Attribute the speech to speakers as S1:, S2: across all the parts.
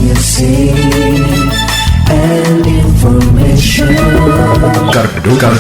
S1: music and information.
S2: Kardopa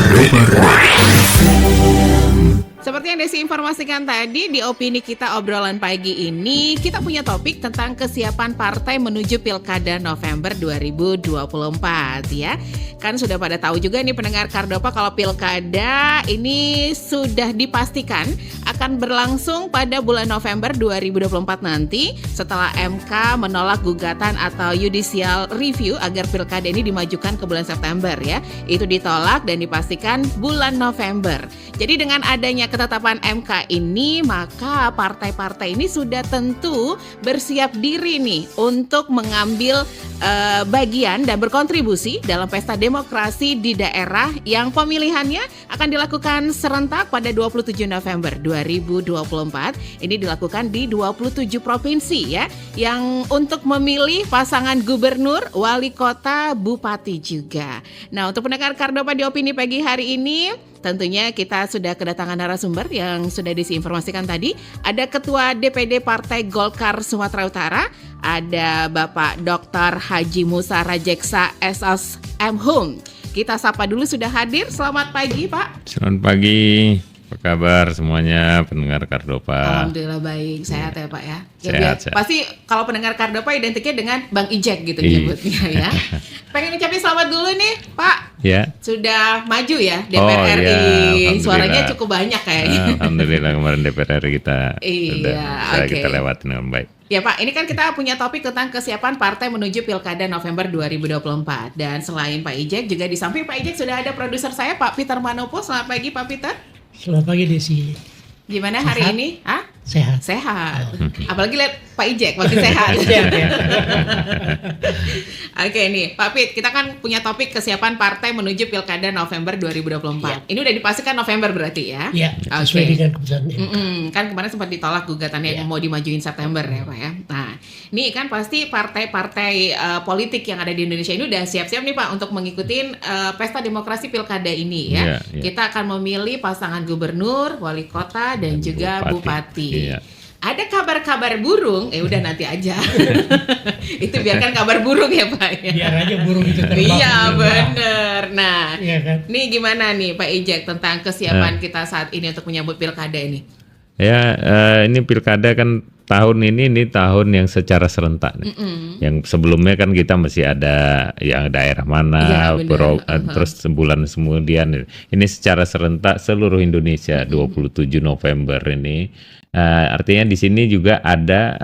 S3: Seperti yang Desi informasikan tadi, di opini kita obrolan pagi ini, kita punya topik tentang kesiapan partai menuju Pilkada November 2024 ya. Kan sudah pada tahu juga nih pendengar Kardopa kalau Pilkada ini sudah dipastikan akan berlangsung pada bulan November 2024 nanti setelah MK menolak gugatan atau judicial review agar Pilkada ini dimajukan ke bulan September ya. Itu ditolak dan dipastikan bulan November. Jadi dengan adanya ketetapan MK ini, maka partai-partai ini sudah tentu bersiap diri nih untuk mengambil bagian dan berkontribusi dalam pesta demokrasi di daerah yang pemilihannya akan dilakukan serentak pada 27 November 2024. Ini dilakukan di 27 provinsi ya, yang untuk memilih pasangan gubernur, wali kota, bupati juga. Nah, untuk pendengar Kardopa di opini pagi hari ini, tentunya kita sudah kedatangan narasumber yang sudah diinformasikan tadi. Ada Ketua DPD Partai Golkar Sumatera Utara, ada Bapak Dr. Haji Musa Rajeksa SSM. Kita sapa dulu, sudah hadir. Selamat pagi Pak.
S4: Selamat pagi. Apa kabar semuanya pendengar Kardopa?
S3: Alhamdulillah baik, sehat ya Pak ya.
S4: Sehat.
S3: Pasti kalau pendengar Kardopa identiknya dengan Bang Ijek gitu nyebutnya ya. Pengen ucapin selamat dulu nih Pak.
S4: Ya.
S3: Sudah maju ya DPR RI.
S4: Alhamdulillah.
S3: Suaranya cukup banyak kayaknya.
S4: Alhamdulillah kemarin DPR RI kita
S3: Iya,
S4: kita lewatin dengan baik.
S3: Ya Pak, ini kan kita punya topik tentang kesiapan partai menuju Pilkada November 2024. Dan selain Pak Ijek, juga di samping Pak Ijek sudah ada produser saya Pak Peter Manopo. Selamat pagi Pak Peter.
S5: Selamat pagi Desi.
S3: Gimana hari
S5: Sehat?
S3: ini?
S5: Sehat.
S3: Sehat. Apalagi lihat Pak Ijek makin sehat. Oke nih, Pak Pit, kita kan punya topik kesiapan partai menuju Pilkada November 2024. Ini udah dipastikan November berarti ya?
S5: Iya, sesuai dengan keputusan MK.
S3: Kan kemarin sempat ditolak gugatannya yang mau dimajuin September ya Pak ya. Nah, ini kan pasti partai-partai politik yang ada di Indonesia ini udah siap-siap nih Pak untuk mengikuti pesta demokrasi Pilkada ini ya. Kita akan memilih pasangan gubernur, wali kota dan juga bupati.
S4: Iya.
S3: Ada kabar-kabar burung, udah nanti aja. Itu biarkan kabar burung ya Pak ya.
S5: Biar aja burung itu terbang.
S3: Iya bener. Nah,
S5: Iya kan?
S3: nih gimana nih Pak Ijek tentang kesiapan kita saat ini untuk menyambut Pilkada ini?
S4: Ya, ini Pilkada kan tahun ini tahun yang secara serentak nih. Yang sebelumnya kan kita masih ada yang daerah mana, terus sebulan kemudian. Ini secara serentak seluruh Indonesia 27 November ini. Artinya di sini juga ada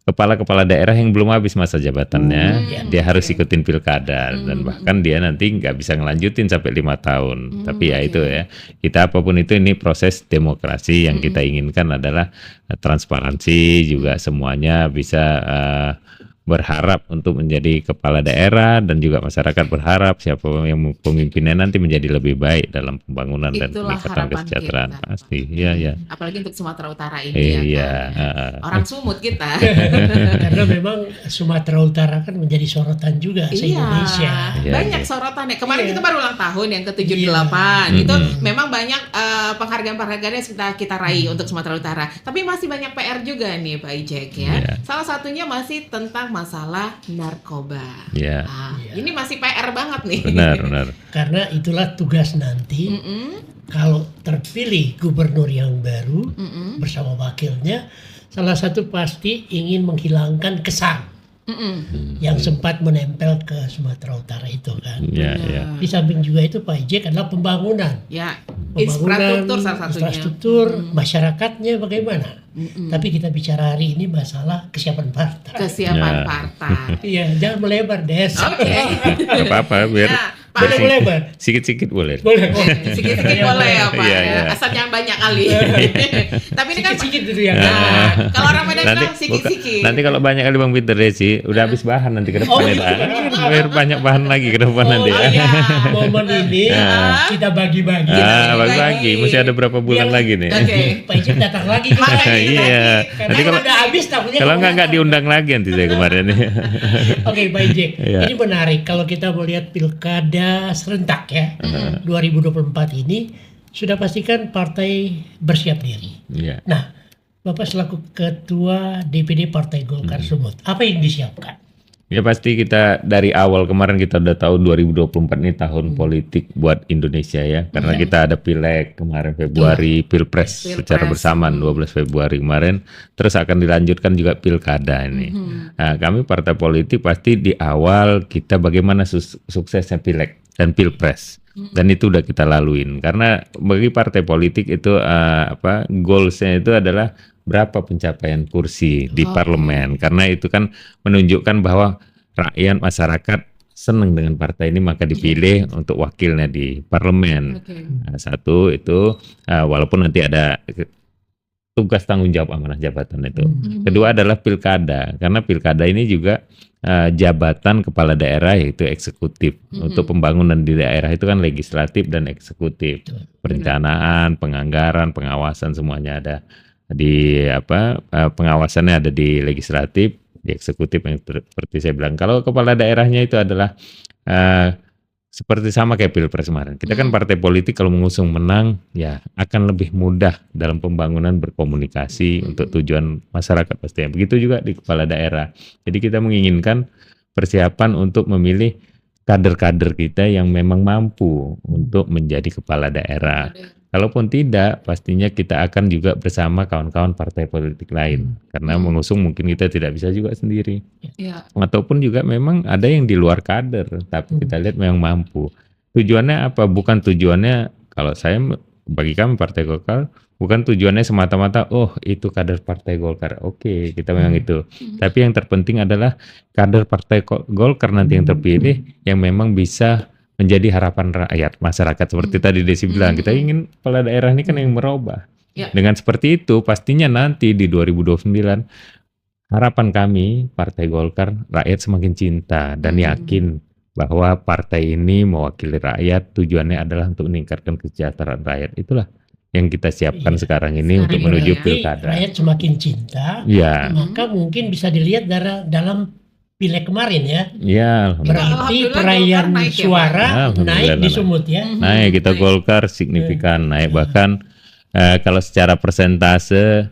S4: kepala-kepala daerah yang belum habis masa jabatannya, dia harus ikutin pilkada dan bahkan dia nanti nggak bisa ngelanjutin sampai 5 tahun. Tapi ya itu ya, kita apapun itu ini proses demokrasi yang kita inginkan adalah transparansi juga, semuanya bisa berharap untuk menjadi kepala daerah dan juga masyarakat berharap siapa yang pemimpinnya nanti menjadi lebih baik dalam pembangunan.
S3: Itulah
S4: dan peningkatan kesejahteraan
S3: kita.
S4: Pasti. Iya.
S3: Apalagi untuk Sumatera Utara ini ya kan. Orang Sumut kita.
S5: Karena memang Sumatera Utara kan menjadi sorotan juga se-Indonesia.
S3: Banyak sorotannya. Kemarin kita baru ulang tahun yang ke-78. Itu memang banyak penghargaan-penghargaan yang kita raih untuk Sumatera Utara. Tapi masih banyak PR juga nih Pak Ijek ya. Salah satunya masih tentang masalah narkoba. Ini masih PR banget nih.
S4: Benar.
S5: Karena itulah tugas nanti. Kalau terpilih gubernur yang baru bersama wakilnya, salah satu pasti ingin menghilangkan kesan yang sempat menempel ke Sumatera Utara itu kan. Di samping juga itu Pak Ijek adalah pembangunan.
S3: Infrastruktur salah satunya.
S5: Infrastruktur masyarakatnya bagaimana? Tapi kita bicara hari ini masalah kesiapan partai.
S3: Kesiapan partai.
S5: Iya, jangan melebar Des.
S3: Oke.
S4: Gak apa-apa biar
S5: Boleh melebar.
S4: Sikit-sikit boleh.
S5: Boleh.
S3: Sikit-sikit boleh ya Pak.
S4: Iya.
S3: Asal jangan banyak kali. Tapi ini kan
S5: Sikit-sikit dulu ya.
S3: kalau orang Medan bilang sikit-sikit.
S4: Nanti kalau banyak kali Bang Peter Desi, udah habis bahan nanti ke depan. Biar banyak bahan lagi ke depan nanti ya.
S5: Iya. Momen ini kita bagi-bagi.
S4: Bagi-bagi. Mesti ada berapa bulan lagi nih.
S3: Oke.
S5: Pak Ijek datang lagi.
S4: Iya. Nanti kalau
S5: udah habis takutnya.
S4: kalau nggak diundang lagi nanti saya kemarin.
S5: Oke, Pak Ijek.
S4: Iya.
S5: Ini menarik kalau kita melihat pilkada serentak ya. 2024 ini sudah pastikan partai bersiap diri.
S4: Iya.
S5: Nah, Bapak selaku Ketua DPD Partai Golkar Sumut, apa yang disiapkan?
S4: Ya pasti kita dari awal kemarin kita udah tahu 2024 ini tahun politik buat Indonesia ya. Karena kita ada pileg kemarin Februari, pilpres secara bersamaan 12 Februari kemarin. Terus akan dilanjutkan juga pilkada ini. Nah, kami partai politik pasti di awal kita bagaimana suksesnya pileg dan pilpres. Dan itu udah kita laluin. Karena bagi partai politik itu goalsnya itu adalah berapa pencapaian kursi di parlemen, karena itu kan menunjukkan bahwa rakyat masyarakat senang dengan partai ini maka dipilih untuk wakilnya di parlemen. Nah, satu itu walaupun nanti ada tugas tanggung jawab amanah jabatan itu. Kedua adalah pilkada, karena pilkada ini juga jabatan kepala daerah yaitu eksekutif. Untuk pembangunan di daerah itu kan legislatif dan eksekutif. Perencanaan, penganggaran, pengawasan semuanya ada di pengawasannya ada di legislatif, di eksekutif yang seperti saya bilang. Kalau kepala daerahnya itu adalah seperti sama kayak pilpres kemarin. Kita kan partai politik kalau mengusung menang ya akan lebih mudah dalam pembangunan berkomunikasi untuk tujuan masyarakat pastinya. Begitu juga di kepala daerah. Jadi kita menginginkan persiapan untuk memilih kader-kader kita yang memang mampu untuk menjadi kepala daerah. Kalaupun tidak, pastinya kita akan juga bersama kawan-kawan partai politik lain. Karena mengusung mungkin kita tidak bisa juga sendiri. Ataupun juga memang ada yang di luar kader, tapi kita lihat memang mampu. Tujuannya apa? Bukan tujuannya, kalau saya, bagi kami Partai Golkar, bukan tujuannya semata-mata, oh itu kader Partai Golkar. Oke, kita memang itu. Tapi yang terpenting adalah kader Partai Golkar nanti yang terpilih, yang memang bisa menjadi harapan rakyat masyarakat seperti tadi Desi bilang, kita ingin kepala daerah ini kan yang merubah. Dengan seperti itu pastinya nanti di 2029 harapan kami Partai Golkar rakyat semakin cinta dan yakin bahwa partai ini mewakili rakyat, tujuannya adalah untuk meningkatkan kesejahteraan rakyat. Itulah yang kita siapkan sekarang ini untuk menuju pilkada.
S5: Rakyat semakin cinta, maka mungkin bisa dilihat dalam pileg kemarin ya.
S4: Ya,
S5: berarti perayaan suara naik di Sumut ya.
S4: Naik, kita Golkar signifikan naik, bahkan kalau secara persentase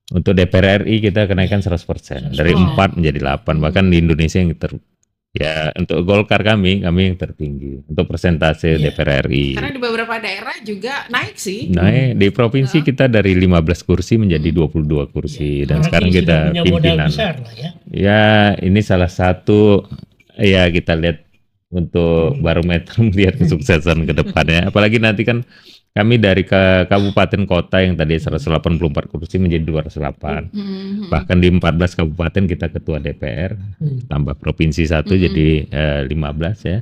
S4: untuk DPR RI kita kenaikan 100%, dari 4 menjadi 8, bahkan di Indonesia yang untuk Golkar kami yang tertinggi untuk persentase DPR RI.
S3: Karena di beberapa daerah juga naik sih.
S4: Naik, di provinsi kita dari 15 kursi menjadi 22 kursi dan sekarang kita pimpinan. Ya, ini salah satu ya kita lihat untuk barometer melihat kesuksesan ke depannya. Apalagi nanti kan kami dari kabupaten kota yang tadi 184 kursi menjadi 208. Bahkan di 14 kabupaten kita ketua DPR, tambah provinsi 1 jadi 15 ya.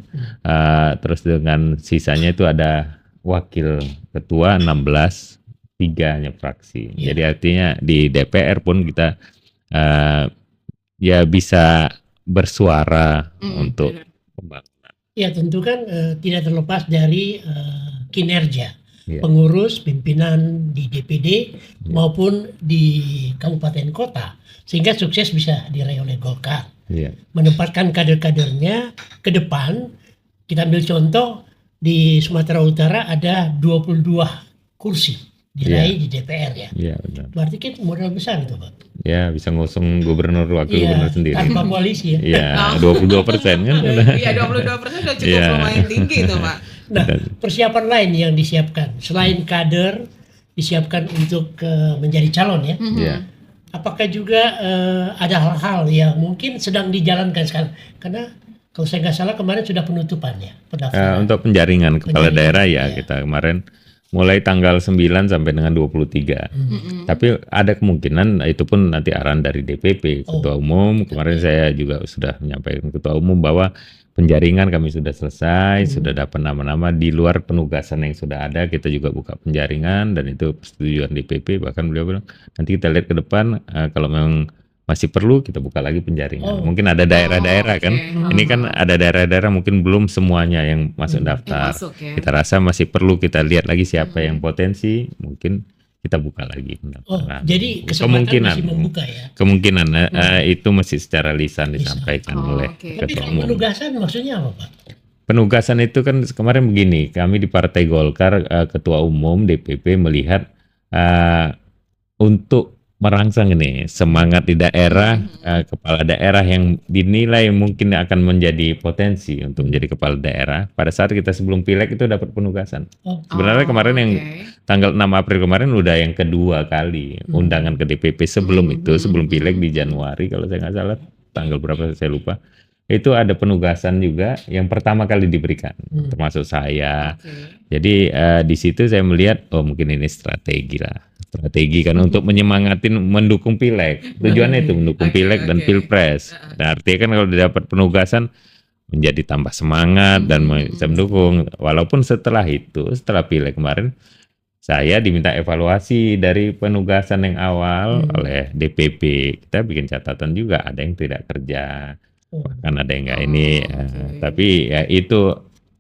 S4: Terus dengan sisanya itu ada wakil ketua 16, 3 hanya fraksi. Jadi artinya di DPR pun kita ya bisa bersuara untuk pembangunan.
S5: Ya tentu kan tidak terlepas dari kinerja pengurus, pimpinan di DPD maupun di kabupaten kota, sehingga sukses bisa diraih oleh Golkar. Menempatkan kader-kadernya ke depan. Kita ambil contoh di Sumatera Utara ada 22 kursi diraih di DPR ya. Benar. Berarti kan modal besar itu Pak.
S4: Ya bisa ngusung gubernur, wakil gubernur sendiri.
S5: Tanpa koalisi ya.
S4: 22% kan.
S3: Iya 22% sudah cukup lumayan tinggi itu Pak.
S5: Nah, persiapan lain yang disiapkan selain kader disiapkan untuk menjadi calon ya. Apakah juga ada hal-hal yang mungkin sedang dijalankan sekarang? Karena kalau saya nggak salah kemarin sudah penutupan ya pendaftaran.
S4: Untuk penjaringan kepala daerah ya kita kemarin mulai tanggal 9 sampai dengan 23. Tapi ada kemungkinan itu pun nanti arahan dari DPP Ketua Umum. Kemarin saya juga sudah menyampaikan Ketua Umum bahwa penjaringan kami sudah selesai, sudah dapat nama-nama di luar penugasan yang sudah ada. Kita juga buka penjaringan dan itu persetujuan DPP. Bahkan beliau bilang nanti kita lihat ke depan kalau memang masih perlu kita buka lagi penjaringan. Mungkin ada daerah-daerah kan. Ini kan ada daerah-daerah mungkin belum semuanya yang masuk daftar. Kita rasa masih perlu kita lihat lagi siapa yang potensi, mungkin kita buka lagi pendaftaran.
S5: Jadi kesempatan masih membuka ya.
S4: Kemungkinan itu masih secara lisan disampaikan oleh Ketua Umum.
S5: Penugasan maksudnya apa Pak?
S4: Penugasan itu kan kemarin begini, kami di Partai Golkar Ketua Umum DPP melihat untuk merangsang ini semangat di daerah, kepala daerah yang dinilai mungkin akan menjadi potensi untuk menjadi kepala daerah pada saat kita sebelum pileg itu dapat penugasan.
S5: Oh,
S4: Sebenarnya kemarin yang
S3: oke.
S4: tanggal 6 April kemarin udah yang kedua kali undangan ke DPP. Sebelum itu, sebelum pileg di Januari kalau saya nggak salah, tanggal berapa saya lupa, itu ada penugasan juga yang pertama kali diberikan, termasuk saya.
S3: Oke.
S4: Jadi di situ saya melihat, oh mungkin ini strategi lah. Strategi kan untuk menyemangatin mendukung pileg. Tujuannya itu mendukung
S3: Oke,
S4: pileg dan
S3: oke.
S4: pilpres. Nah, artinya kan kalau dapat penugasan menjadi tambah semangat dan bisa mendukung. Walaupun setelah itu, setelah pileg kemarin, saya diminta evaluasi dari penugasan yang awal oleh DPP. Kita bikin catatan juga, ada yang tidak kerja, bahkan ada yang nggak ini.
S3: oke.
S4: Tapi ya itu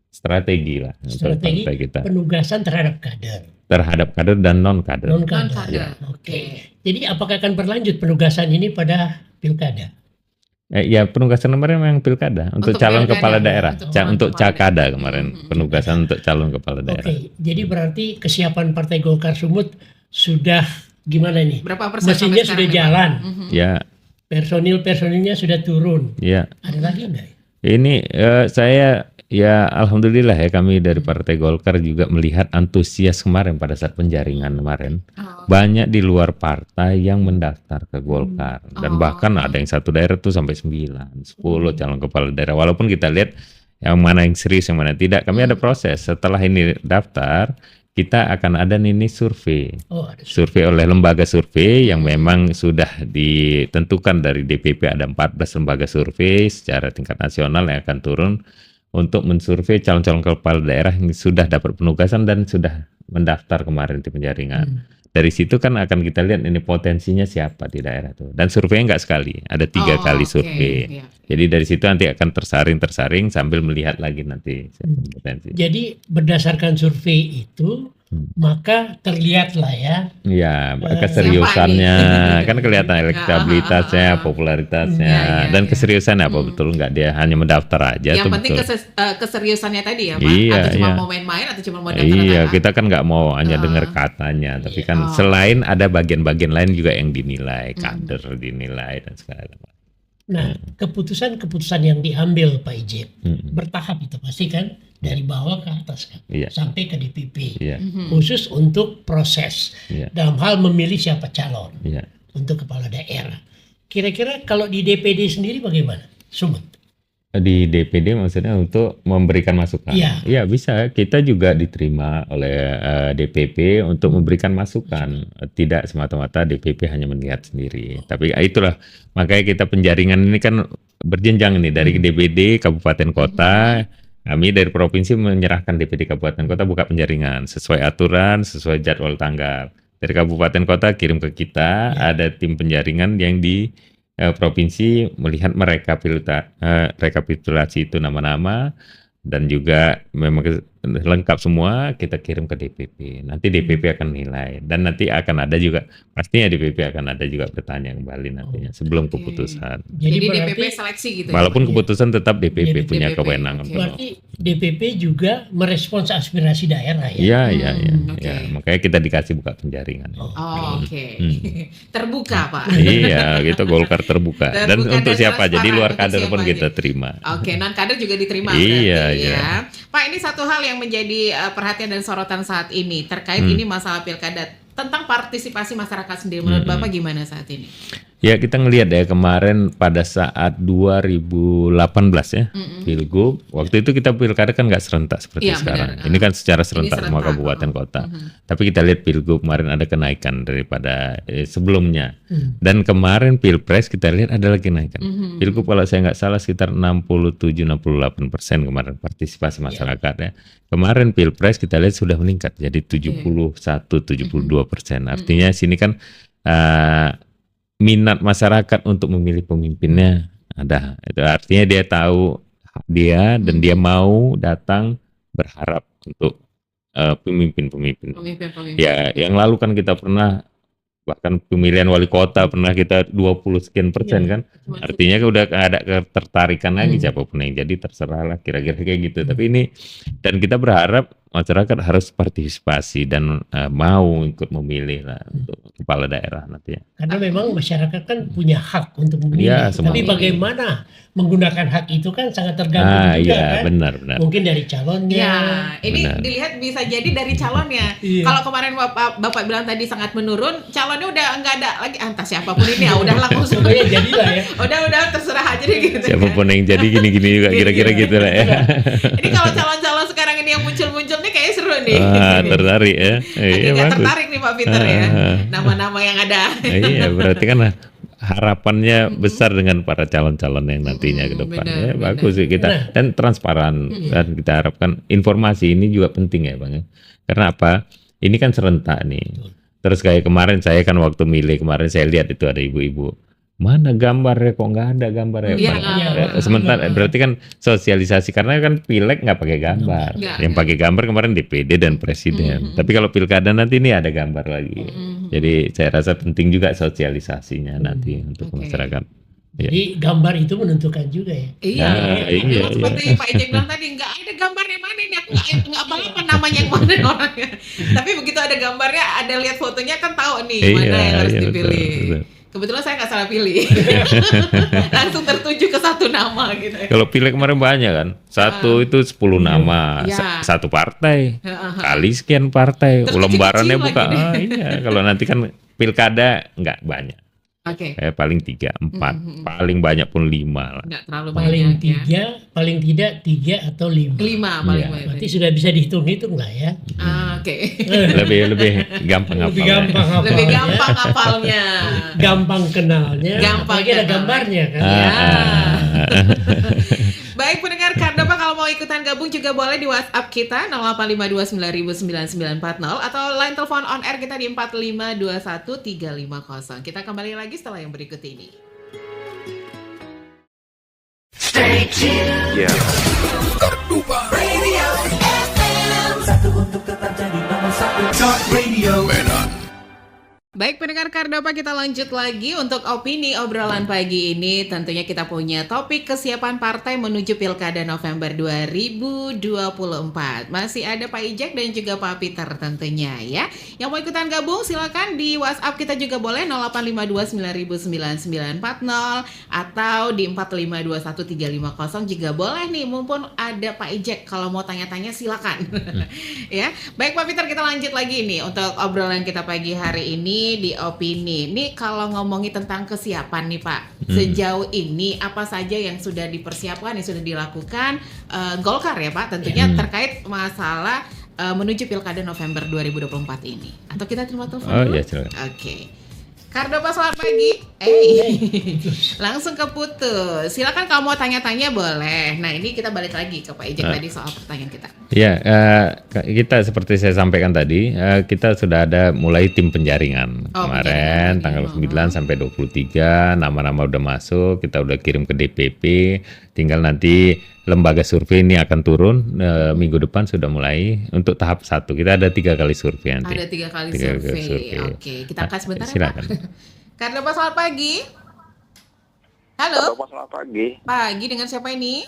S4: strategi lah untuk
S5: strategi
S4: partai kita
S5: penugasan terhadap kader,
S4: terhadap kader dan non kader.
S5: non kader.
S3: Non-kader.
S5: Oke. Jadi apakah akan berlanjut penugasan ini pada pilkada?
S4: Ya penugasan kemarin memang pilkada untuk calon
S3: pilkada,
S4: kepala daerah,
S3: untuk
S4: untuk
S3: kepala
S4: cakada
S3: daerah.
S4: kemarin penugasan untuk calon kepala daerah.
S5: Oke. Jadi berarti kesiapan Partai Golkar Sumut sudah gimana nih?
S3: Berapa persen
S5: Mesinnya
S3: sampai
S5: sudah
S3: sekarang nih, Pak?
S5: jalan,
S4: Ya,
S5: personilnya sudah turun.
S4: ya.
S5: Ada lagi enggak?
S4: Ini saya ya alhamdulillah ya kami dari Partai Golkar juga melihat antusias kemarin pada saat penjaringan kemarin.
S3: Oh,
S4: Banyak di luar partai yang mendaftar ke Golkar dan bahkan ada yang satu daerah tuh sampai 9, 10 calon kepala daerah. Walaupun kita lihat yang mana yang serius yang mana tidak, kami ada proses. Setelah ini daftar, kita akan ada ini survei.
S5: Oh, ada.
S4: Survei oleh lembaga survei yang memang sudah ditentukan dari DPP, ada 14 lembaga survei secara tingkat nasional yang akan turun untuk mensurvei calon-calon kepala daerah yang sudah dapat penugasan dan sudah mendaftar kemarin di penjaringan. Dari situ kan akan kita lihat ini potensinya siapa di daerah itu. Dan surveinya nggak sekali, ada 3 kali
S3: oke.
S4: survei.
S3: Iya.
S4: Jadi dari situ nanti akan tersaring sambil melihat lagi nanti siapa potensi.
S5: Jadi berdasarkan survei itu maka terlihat lah ya.
S4: Ya, keseriusannya
S3: siapa nih?
S4: kan kelihatan elektabilitasnya, popularitasnya, dan keseriusannya apa betul nggak dia hanya mendaftar aja
S3: Yang
S4: tuh
S3: penting
S4: betul.
S3: keseriusannya tadi ya, Pak?
S4: Iya,
S3: Atau cuma
S4: iya.
S3: mau main-main atau cuma mau daftar
S4: Iya,
S3: data?
S4: kita kan nggak mau hanya dengar katanya, tapi kan selain ada bagian-bagian lain juga yang dinilai, kader dinilai dan segala macam.
S5: Nah, keputusan-keputusan yang diambil Pak Ijib bertahap itu pasti kan dari bawah ke atas kan,
S4: Iya.
S5: sampai ke DPP.
S4: Iya,
S5: Khusus untuk proses
S4: Iya.
S5: dalam hal memilih siapa calon
S4: iya.
S5: untuk kepala daerah. Kira-kira kalau di DPD sendiri bagaimana? Sumut.
S4: Di DPD maksudnya untuk memberikan masukan.
S5: Iya.
S4: Iya bisa. Kita juga diterima oleh DPP untuk memberikan masukan. Tidak semata-mata DPP hanya melihat sendiri. Tapi itulah makanya kita penjaringan ini kan berjenjang nih dari DPD kabupaten kota. Kami dari provinsi menyerahkan DPD kabupaten kota buka penjaringan sesuai aturan, sesuai jadwal tanggal. Dari kabupaten kota kirim ke kita, ada tim penjaringan yang di provinsi melihat rekapitulasi itu nama-nama dan juga memang lengkap semua kita kirim ke DPP. Nanti DPP akan nilai dan nanti akan ada juga pastinya DPP akan ada juga bertanya kembali nantinya sebelum keputusan.
S5: Jadi
S3: DPP
S5: berarti
S3: seleksi gitu ya?
S4: Walaupun keputusan tetap DPP
S5: Jadi
S4: punya
S3: DPP,
S4: kewenangan
S3: oke.
S4: penuh.
S5: berarti DPP juga merespons aspirasi daerah ya.
S4: Iya, iya, iya.
S3: oke.
S4: Ya, makanya kita dikasih buka penjaringan.
S3: Oh, oke. Terbuka, Pak.
S4: Iya, kita Golkar terbuka. Dan
S3: Terbuka
S4: untuk
S3: dan
S4: siapa aja di
S3: transparan,
S4: luar
S3: untuk
S4: kader
S3: siapa
S4: pun
S3: aja.
S4: kita terima.
S3: Oke, non kader juga diterima
S4: Iya,
S3: berarti
S4: iya.
S3: ya. Pak, ini satu hal yang menjadi perhatian dan sorotan saat ini terkait ini masalah pilkada tentang partisipasi masyarakat sendiri. Menurut Bapak gimana saat ini?
S4: Ya kita ngelihat ya kemarin pada saat 2018 ya Pilgub, waktu itu kita pilkada kan nggak serentak seperti
S3: Iya,
S4: sekarang.
S3: benar.
S4: Ini kan secara serentak semua
S3: serentak,
S4: kabupaten kota. Tapi kita lihat Pilgub kemarin ada kenaikan daripada sebelumnya. Dan kemarin Pilpres kita lihat ada lagi kenaikan. Pilgub kalau saya nggak salah sekitar 67-68% kemarin partisipasi masyarakat ya. Kemarin Pilpres kita lihat sudah meningkat jadi 71-72%. Artinya sini kan minat masyarakat untuk memilih pemimpinnya ada. Itu artinya dia tahu hak dia dan dia mau datang berharap untuk pemimpin-pemimpin.
S3: Pemimpin-pemimpin.
S4: Ya, yang lalu kan kita pernah bahkan pemilihan wali kota pernah kita 20 sekian persen kan. Artinya udah ada ketertarikan lagi siapapun yang jadi terserahlah kira-kira kayak gitu. Tapi ini dan kita berharap masyarakat harus partisipasi dan mau ikut memilih lah untuk kepala daerah nanti ya.
S5: Karena memang masyarakat kan punya hak untuk memilih.
S4: Iya, semua.
S5: Tapi bagaimana menggunakan hak itu kan sangat tergantung juga
S4: Iya,
S5: kan.
S4: benar.
S5: Mungkin dari calonnya.
S3: Ya, ini
S4: Benar.
S3: dilihat bisa jadi dari calonnya.
S5: Iya.
S3: Kalau kemarin Bapak bilang tadi sangat menurun, calonnya udah nggak ada lagi. Entah siapapun ini ya, udah langsung.
S5: Pokoknya jadilah ya.
S3: Udah terserah aja deh gitu.
S4: Siapapun yang jadi gini-gini juga kira-kira gitu lah ya.
S3: Ini kalau calon-calon sekarang ini yang muncul-muncul nih kayaknya seru nih.
S4: Tertarik ya. Iya,
S3: Agak
S4: bagus.
S3: tertarik nih Pak Peter ya. Nama-nama yang ada.
S4: Iya, berarti kan harapannya besar dengan para calon-calon yang nantinya ke depan.
S3: Benar,
S4: Ya,
S3: benar.
S4: bagus sih kita dan transparan dan kita harapkan informasi ini juga penting ya Bang. Karena apa? Ini kan serentak nih. Terus kayak kemarin saya kan waktu milih kemarin saya lihat itu ada ibu-ibu. Mana gambarnya kok nggak ada gambarnya?
S3: Iya,
S4: Sementara berarti kan sosialisasi karena kan pileg nggak pakai gambar.
S3: Nggak,
S4: Yang pakai gambar kemarin DPD dan presiden. Tapi kalau pilkada nanti ini ada gambar lagi. Jadi saya rasa penting juga sosialisasinya nanti untuk
S3: Oke.
S4: masyarakat.
S5: Jadi gambar itu menentukan juga ya.
S3: Iya,
S4: iya,
S3: memang seperti Pak Ijek bilang tadi nggak ada gambarnya mana ini, aku nggak apa namanya yang mana orangnya. Tapi begitu ada gambarnya, ada lihat fotonya kan tahu nih mana yang harus
S4: iya,
S3: dipilih.
S4: betul.
S3: Kebetulan saya nggak salah pilih, langsung tertuju ke satu nama gitu.
S4: Kalau pileg kemarin banyak kan, satu itu 10 nama,
S3: Iya.
S4: satu partai,
S3: Heeh.
S4: kali sekian partai,
S3: Terus
S4: lembarannya
S3: kecil-kecil
S4: buka.
S3: lagi
S4: Iya, kalau nanti kan pilkada nggak banyak,
S3: Oke,
S4: kayak paling 3, 4, paling banyak pun 5 lah.
S3: nggak terlalu
S5: Paling
S3: banyak ya.
S5: tiga, paling tidak 3 atau 5.
S3: 5 paling
S4: Iya.
S3: banyak.
S5: Berarti sudah bisa dihitung-hitung lah ya.
S3: Oke.
S4: Lebih gampang
S5: Lebih
S4: hafalnya.
S5: gampang hafalnya.
S3: Lebih gampang hafalnya.
S5: Gampang kenalnya.
S3: Gampang
S5: Apalagi ada
S3: kenalnya.
S5: gambarnya kan.
S3: Ya.
S4: Ah.
S3: Baik pendengar Kardopa, kalau mau ikutan gabung juga boleh di WhatsApp kita 0852909940 atau line telepon on air kita di 4521350. Kita kembali lagi setelah yang berikut ini.
S1: Satu untuk tetap jadi nomor satu. Talk Radio
S3: Baik pendengar Kardopa, kita lanjut lagi untuk opini obrolan pagi ini. Tentunya kita punya topik kesiapan partai menuju Pilkada November 2024. Masih ada Pak Ijek dan juga Pak Peter tentunya ya. Yang mau ikutan gabung silakan di WhatsApp kita juga boleh 0852909940 atau di 4521350 juga boleh nih, mumpun ada Pak Ijek kalau mau tanya-tanya silakan. Ya. Baik Pak Peter, kita lanjut lagi nih untuk obrolan kita pagi hari ini di opini. Nih kalau ngomongin tentang kesiapan nih Pak, sejauh ini apa saja yang sudah dipersiapkan, yang sudah dilakukan Golkar ya Pak, tentunya terkait masalah menuju Pilkada November 2024 ini. Atau kita terima telepon
S4: Oh
S3: dulu?
S4: iya, silakan.
S3: Oke. Kardopa selamat pagi. Langsung keputus. Silakan kalau mau tanya-tanya boleh. Nah ini kita balik lagi ke Pak Ijek tadi soal pertanyaan kita.
S4: Ya, kita seperti saya sampaikan tadi, kita sudah ada mulai tim penjaringan
S3: Oh,
S4: kemarin
S3: penjaringan.
S4: tanggal 9 sampai 23, nama-nama udah masuk, kita udah kirim ke DPP, tinggal nanti lembaga survei ini akan turun minggu depan sudah mulai untuk tahap 1. Kita ada 3 kali survei nanti.
S3: Ada 3 kali
S4: Tiga kali
S3: survei.
S4: survei.
S3: Oke, kita angkat sebentar ya
S4: silakan.
S3: Pak. Kardopa selamat pagi. Halo,
S6: Selamat pagi,
S3: pagi dengan siapa ini?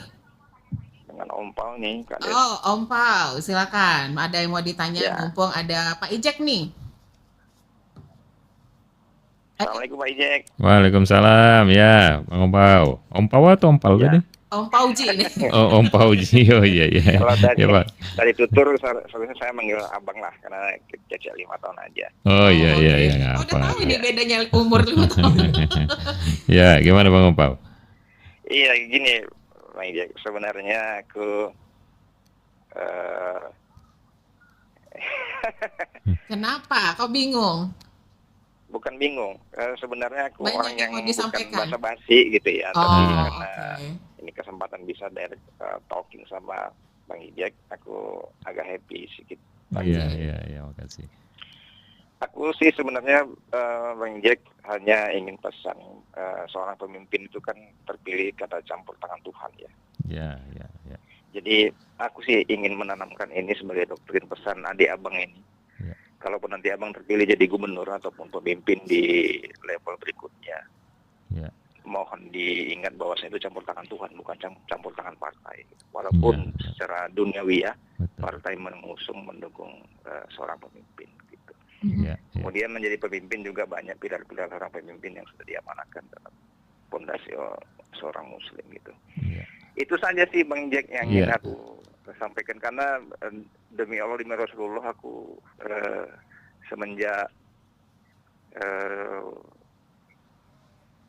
S6: dengan Om Pau nih, Kak Des.
S3: Oh, Om Pau, silakan. Ada yang mau ditanya,
S6: Ya.
S3: mumpung ada Pak Ijek nih.
S6: Assalamualaikum Pak Ijek.
S4: Waalaikumsalam, ya, Bang Ompau. Ompau atau Ompal
S6: Ya.
S4: tadi?
S3: Om Pauji ini.
S4: Oh, Ompau Ji, oh iya, iya.
S6: Kalau tadi,
S4: Ya, Pak.
S6: tadi tutur, seharusnya saya manggil abang lah, karena kecil 5 tahun aja.
S4: Oh iya, iya,
S3: Oke.
S4: iya, nggak
S3: Oh, udah
S4: apa.
S3: tahu ini bedanya umur 5 tahun.
S4: Ya, gimana Bang Ompau?
S6: Iya, gini, Bang Ijek, sebenarnya aku
S3: Kenapa? Kok bingung?
S6: bukan bingung. Sebenarnya aku
S3: Banyak
S6: orang
S3: yang
S6: yang
S3: mau
S6: bukan
S3: disampaikan.
S6: basa-basi gitu ya. Tapi
S3: Oh,
S6: karena
S3: oke.
S6: ini kesempatan bisa direct talking sama Bang Ijek, aku agak happy sedikit.
S4: Iya, iya, iya, makasih.
S6: Aku sih sebenarnya Bang Jack hanya ingin pesan seorang pemimpin itu kan terpilih kata campur tangan Tuhan ya.
S4: Ya, ya, ya.
S6: Jadi aku sih ingin menanamkan ini sebagai doktrin pesan adik abang ini.
S4: Ya.
S6: Kalaupun nanti abang terpilih jadi gubernur ataupun pemimpin di level berikutnya,
S4: Ya.
S6: mohon diingat bahwasanya itu campur tangan Tuhan, bukan campur tangan partai. Walaupun secara duniawi ya, partai mendukung seorang pemimpin gitu. Kemudian menjadi pemimpin juga banyak pilar-pilar seorang pemimpin yang sudah diamanahkan dalam fondasi seorang muslim gitu. Itu saja sih Bang Jack yang ingin aku sampaikan, karena demi Allah, demi Rasulullah, aku semenjak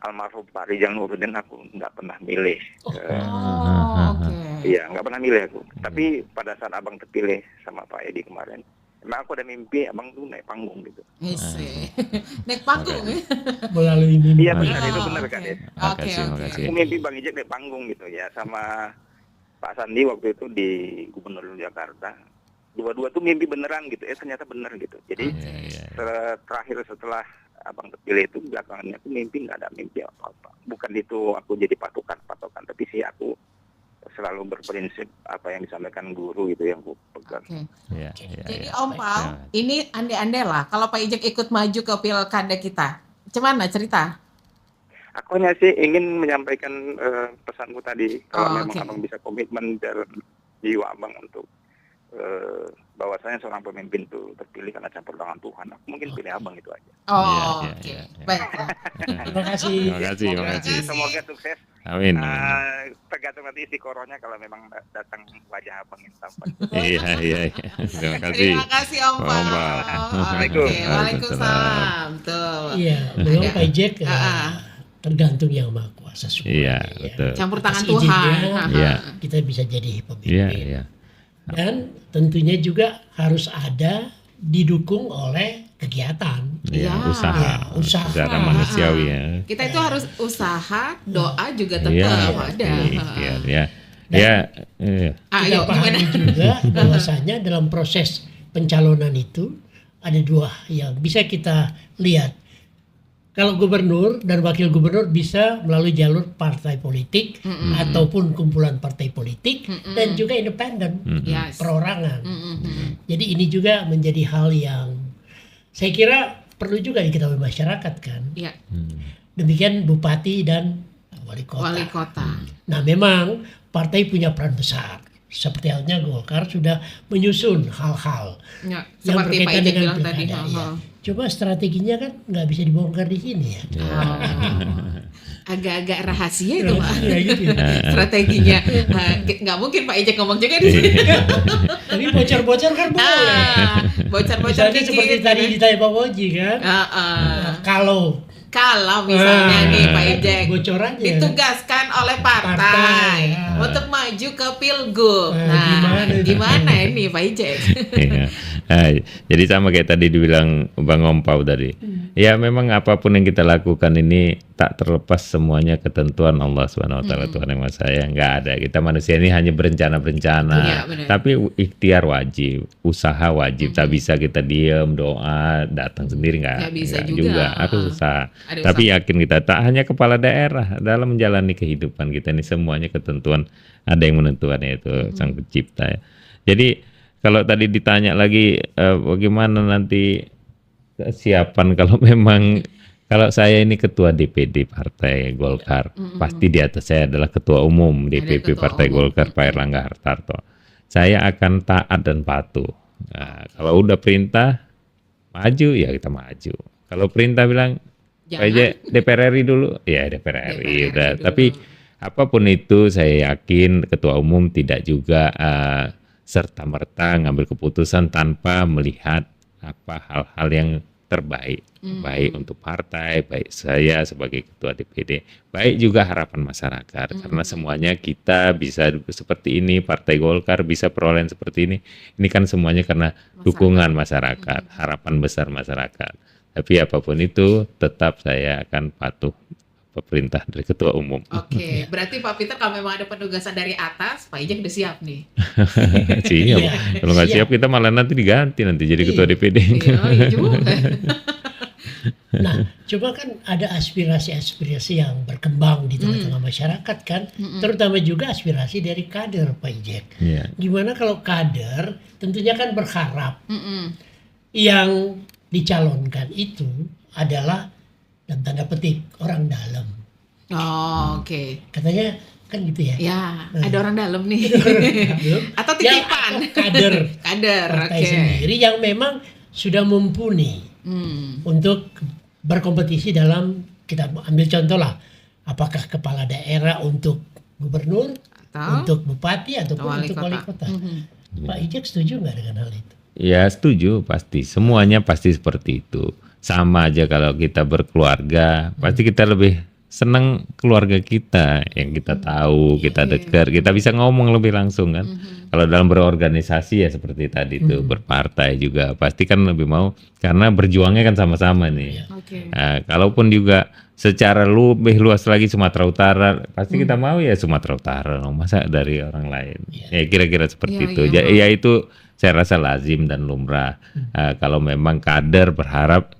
S6: almarhum Pak Rijal Nuruddin aku nggak pernah milih. Iya, nggak pernah milih aku. Tapi pada saat abang terpilih sama Pak Edi kemarin, emang aku ada mimpi abang tuh naik panggung gitu.
S3: Naik panggung ya?
S5: Melalui mimpi.
S6: Iya benar, itu benar kan ya.
S3: Oke.
S6: Aku mimpi Bang Ijek naik panggung gitu ya, sama Pak Sandi waktu itu di Gubernur Jakarta. Dua-dua tuh mimpi beneran gitu, ternyata bener gitu. Jadi terakhir setelah abang terpilih itu, belakangannya aku mimpi nggak ada mimpi apa-apa. Bukan itu aku jadi patokan, tapi sih aku selalu berprinsip apa yang disampaikan guru gitu yang aku pegang.
S3: Jadi Om Pau, ini andai-andai lah kalau Pak Ijek ikut maju ke pilkada kita, gimana cerita?
S6: Aku hanya sih ingin menyampaikan pesanku tadi, kalau memang abang bisa komitmen dalam jiwa abang untuk bahwasanya seorang pemimpin itu terpilih karena campur tangan Tuhan, aku mungkin pilih abang itu aja.
S3: Baiklah.
S5: Terima kasih.
S6: Semoga sukses.
S4: Amin.
S6: Tergantung nanti istiqorohnya kalau memang datang wajah abang yang tampan.
S4: Iya. Terima kasih.
S3: Om Pau. Waalaikumsalam. Tuh.
S5: Iya, memang Pak Ijek tergantung yang Maha Kuasa semua.
S4: Iya, betul.
S3: Campur tangan
S5: Atas
S3: Tuhan.
S5: izinnya, kita bisa jadi pemimpin.
S4: Iya.
S5: Dan tentunya juga harus ada didukung oleh kegiatan.
S4: Usaha.
S5: Secara
S4: manusiawi ya.
S3: Kita itu harus usaha, doa juga tetap ada.
S5: Kita pahami juga bahwasanya dalam proses pencalonan itu ada dua yang bisa kita lihat. Kalau gubernur dan wakil gubernur bisa melalui jalur partai politik ataupun kumpulan partai politik dan juga independen, perorangan. Jadi ini juga menjadi hal yang saya kira perlu juga diketahui masyarakat kan. Demikian bupati dan wali kota. Nah memang partai punya peran besar. Seperti halnya Golkar sudah menyusun hal-hal yang berkaitan dengan pilkada. Coba strateginya kan nggak bisa dibongkar di sini ya.
S3: Agak-agak rahasia itu Pak. Strateginya. Nggak mungkin Pak Ijek ngomong juga di sini.
S5: Tapi bocor-bocor kan boleh.
S3: Bocor-bocor
S5: misalnya seperti tadi ditanya Pak Woji kan.
S3: Kalau misalnya nih Pak Ijek
S5: bocorannya
S3: ditugaskan oleh partai untuk maju ke pilgub. Gimana ini Pak Ijek?
S4: Jadi sama kayak tadi dibilang Bang Om Pau tadi. Ya memang apapun yang kita lakukan ini tak terlepas semuanya ketentuan Allah SWT, Tuhan Yang Maha Esa. Nggak ada. Kita manusia ini hanya berencana-berencana. Tapi ikhtiar wajib, usaha wajib. Tak bisa kita diam, doa, datang sendiri nggak bisa juga. Aku susah. Tapi yakin kita tak hanya kepala daerah dalam menjalani kehidupan kita ini semuanya ketentuan, ada yang menentukannya itu Sang Pencipta ya. Jadi kalau tadi ditanya lagi bagaimana nanti kesiapan kalau memang kalau saya ini ketua DPD Partai Golkar, pasti di atas saya adalah ketua umum DPP Partai Golkar Pak Erlangga Hartarto. Saya akan taat dan patuh. Nah, kalau udah perintah maju ya kita maju. Kalau perintah bilang aja DPR RI dulu, ya DPR RI udah. Tapi apapun itu saya yakin ketua umum tidak juga serta-merta ngambil keputusan tanpa melihat apa hal-hal yang terbaik, baik untuk partai, baik saya sebagai ketua DPD, baik juga harapan masyarakat. Karena semuanya kita bisa seperti ini, Partai Golkar bisa perolehan seperti ini kan semuanya karena dukungan masyarakat, harapan besar masyarakat. Tapi apapun itu tetap saya akan patuh perintah dari ketua umum.
S3: Oke, berarti Pak Peter kalau memang ada penugasan dari atas, Pak Ijek udah siap nih.
S4: Siap. Kalau nggak siap kita malah nanti diganti nanti jadi ketua DPD.
S3: Iya juga.
S5: Nah, coba kan ada aspirasi-aspirasi yang berkembang di tengah-tengah masyarakat kan, terutama juga aspirasi dari kader Pak Ijek. Gimana kalau kader tentunya kan berharap yang dicalonkan itu adalah dalam tanda petik orang dalam.
S3: Oh, oke.
S5: Katanya kan gitu ya.
S3: Ya, ada orang dalam nih. Atau
S5: Ya,
S3: titipan.
S5: atau kader
S3: Kader,
S5: partai
S3: oke.
S5: sendiri yang memang sudah mumpuni untuk berkompetisi dalam, kita ambil contoh lah, apakah kepala daerah untuk gubernur,
S3: Atau
S5: untuk bupati ataupun
S3: wali
S5: untuk wali
S3: kota.
S5: kota. Pak Ijek setuju nggak dengan hal itu?
S4: Ya setuju, pasti semuanya pasti seperti itu. Sama aja kalau kita berkeluarga, pasti kita lebih senang keluarga kita yang kita tahu, kita dekat, kita bisa ngomong lebih langsung kan. Kalau dalam berorganisasi ya seperti tadi tuh, berpartai juga pasti kan lebih mau, karena berjuangnya kan sama-sama nih.
S3: Oke.
S4: Nah, kalaupun juga secara lebih luas lagi Sumatera Utara, pasti kita mau ya Sumatera Utara, masa dari orang lain. Ya kira-kira seperti
S3: Iya,
S4: itu.
S3: iya,
S4: Ya itu saya rasa lazim dan lumrah. Kalau memang kader berharap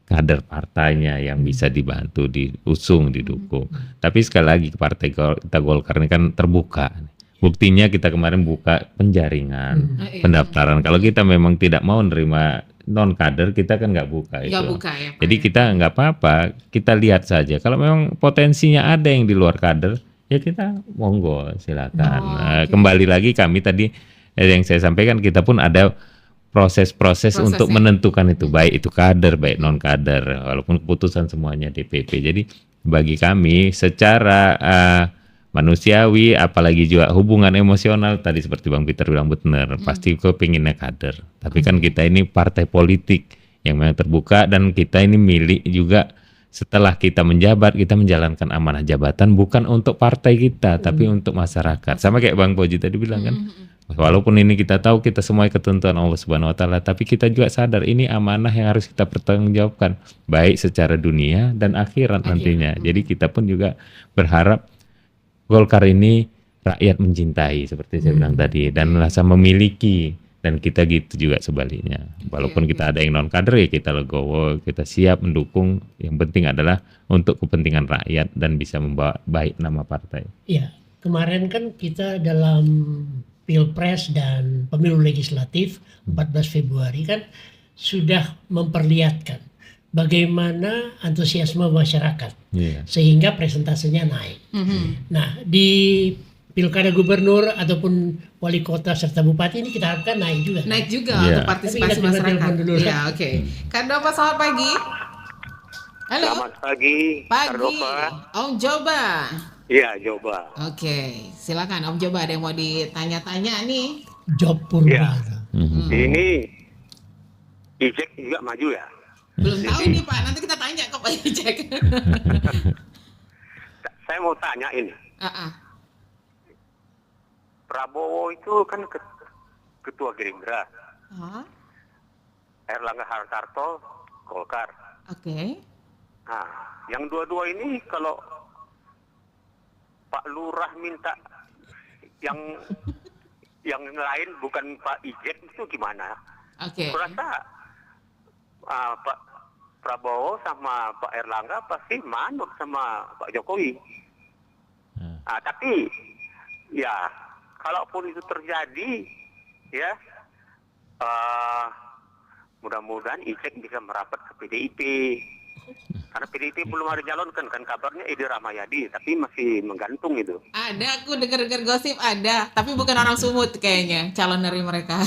S4: kader partainya yang bisa dibantu, diusung, didukung. Tapi sekali lagi partai kita Golkar ini kan terbuka. Buktinya kita kemarin buka penjaringan, pendaftaran. Kalau kita memang tidak mau nerima non kader, kita kan nggak buka itu.
S3: Nggak buka ya, Pak,
S4: Jadi
S3: ya?
S4: kita nggak apa-apa, kita lihat saja. Kalau memang potensinya ada yang di luar kader, ya kita monggo silakan.
S3: oke.
S4: Kembali lagi kami tadi yang saya sampaikan, kita pun ada proses-proses untuk
S3: Prosesnya.
S4: menentukan itu, baik itu kader, baik non kader, walaupun keputusan semuanya DPP. Jadi bagi kami secara manusiawi, apalagi juga hubungan emosional tadi seperti Bang Peter bilang benar, pasti kepinginnya kader. Tapi kan kita ini partai politik yang memang terbuka, dan kita ini milik juga. Setelah kita menjabat, kita menjalankan amanah jabatan bukan untuk partai kita, tapi untuk masyarakat. Sama kayak Bang Poji tadi bilang kan, walaupun ini kita tahu kita semua ketentuan Allah Subhanahu Wa Taala, tapi kita juga sadar ini amanah yang harus kita pertanggungjawabkan, baik secara dunia dan akhirat nantinya. Jadi kita pun juga berharap Golkar ini rakyat mencintai, seperti saya bilang tadi, dan merasa memiliki. Dan kita gitu juga sebaliknya. Walaupun kita ada yang non kader, ya kita legowo, kita siap mendukung. Yang penting adalah untuk kepentingan rakyat dan bisa membawa baik nama partai.
S5: Iya, kemarin kan kita dalam Pilpres dan pemilu legislatif 14 Februari kan sudah memperlihatkan bagaimana antusiasme masyarakat
S4: Iya.
S5: sehingga presentasenya naik. Nah, di pilkada gubernur ataupun wali kota serta bupati ini kita harapkan naik juga.
S3: Naik juga
S4: Iya.
S3: untuk partisipasi
S5: Tapi kita coba
S3: masyarakat.
S5: telepon dulu.
S3: Iya, oke. Kak Dopa, selamat pagi. Halo.
S6: Selamat pagi,
S3: Pagi.
S6: Kardopa.
S3: Om Joba.
S6: Iya, coba.
S3: Oke, silakan Om Joba, ada yang mau ditanya-tanya nih.
S5: Job Purba.
S6: Iya.
S4: Mhm.
S6: Ini Ijek juga maju ya?
S3: Belum tahu nih Pak, nanti kita tanya ke Pak Ijek.
S6: Saya mau tanya ini. Prabowo itu kan ketua Gerindra, Erlangga Hartarto Golkar.
S3: Oke.
S6: Nah, yang dua-dua ini kalau Pak Lurah minta yang lain bukan Pak Ijek itu gimana?
S3: Oke.
S6: Kurasa Pak Prabowo sama Pak Erlangga pasti manut sama Pak Jokowi. Tapi ya kalaupun itu terjadi, ya mudah-mudahan Ijek bisa merapat ke PDIP. Karena PDIP belum ada calon kan kabarnya Edi Rahmayadi, tapi masih menggantung itu.
S3: Ada, aku dengar-dengar gosip ada, tapi bukan orang Sumut kayaknya calon dari mereka.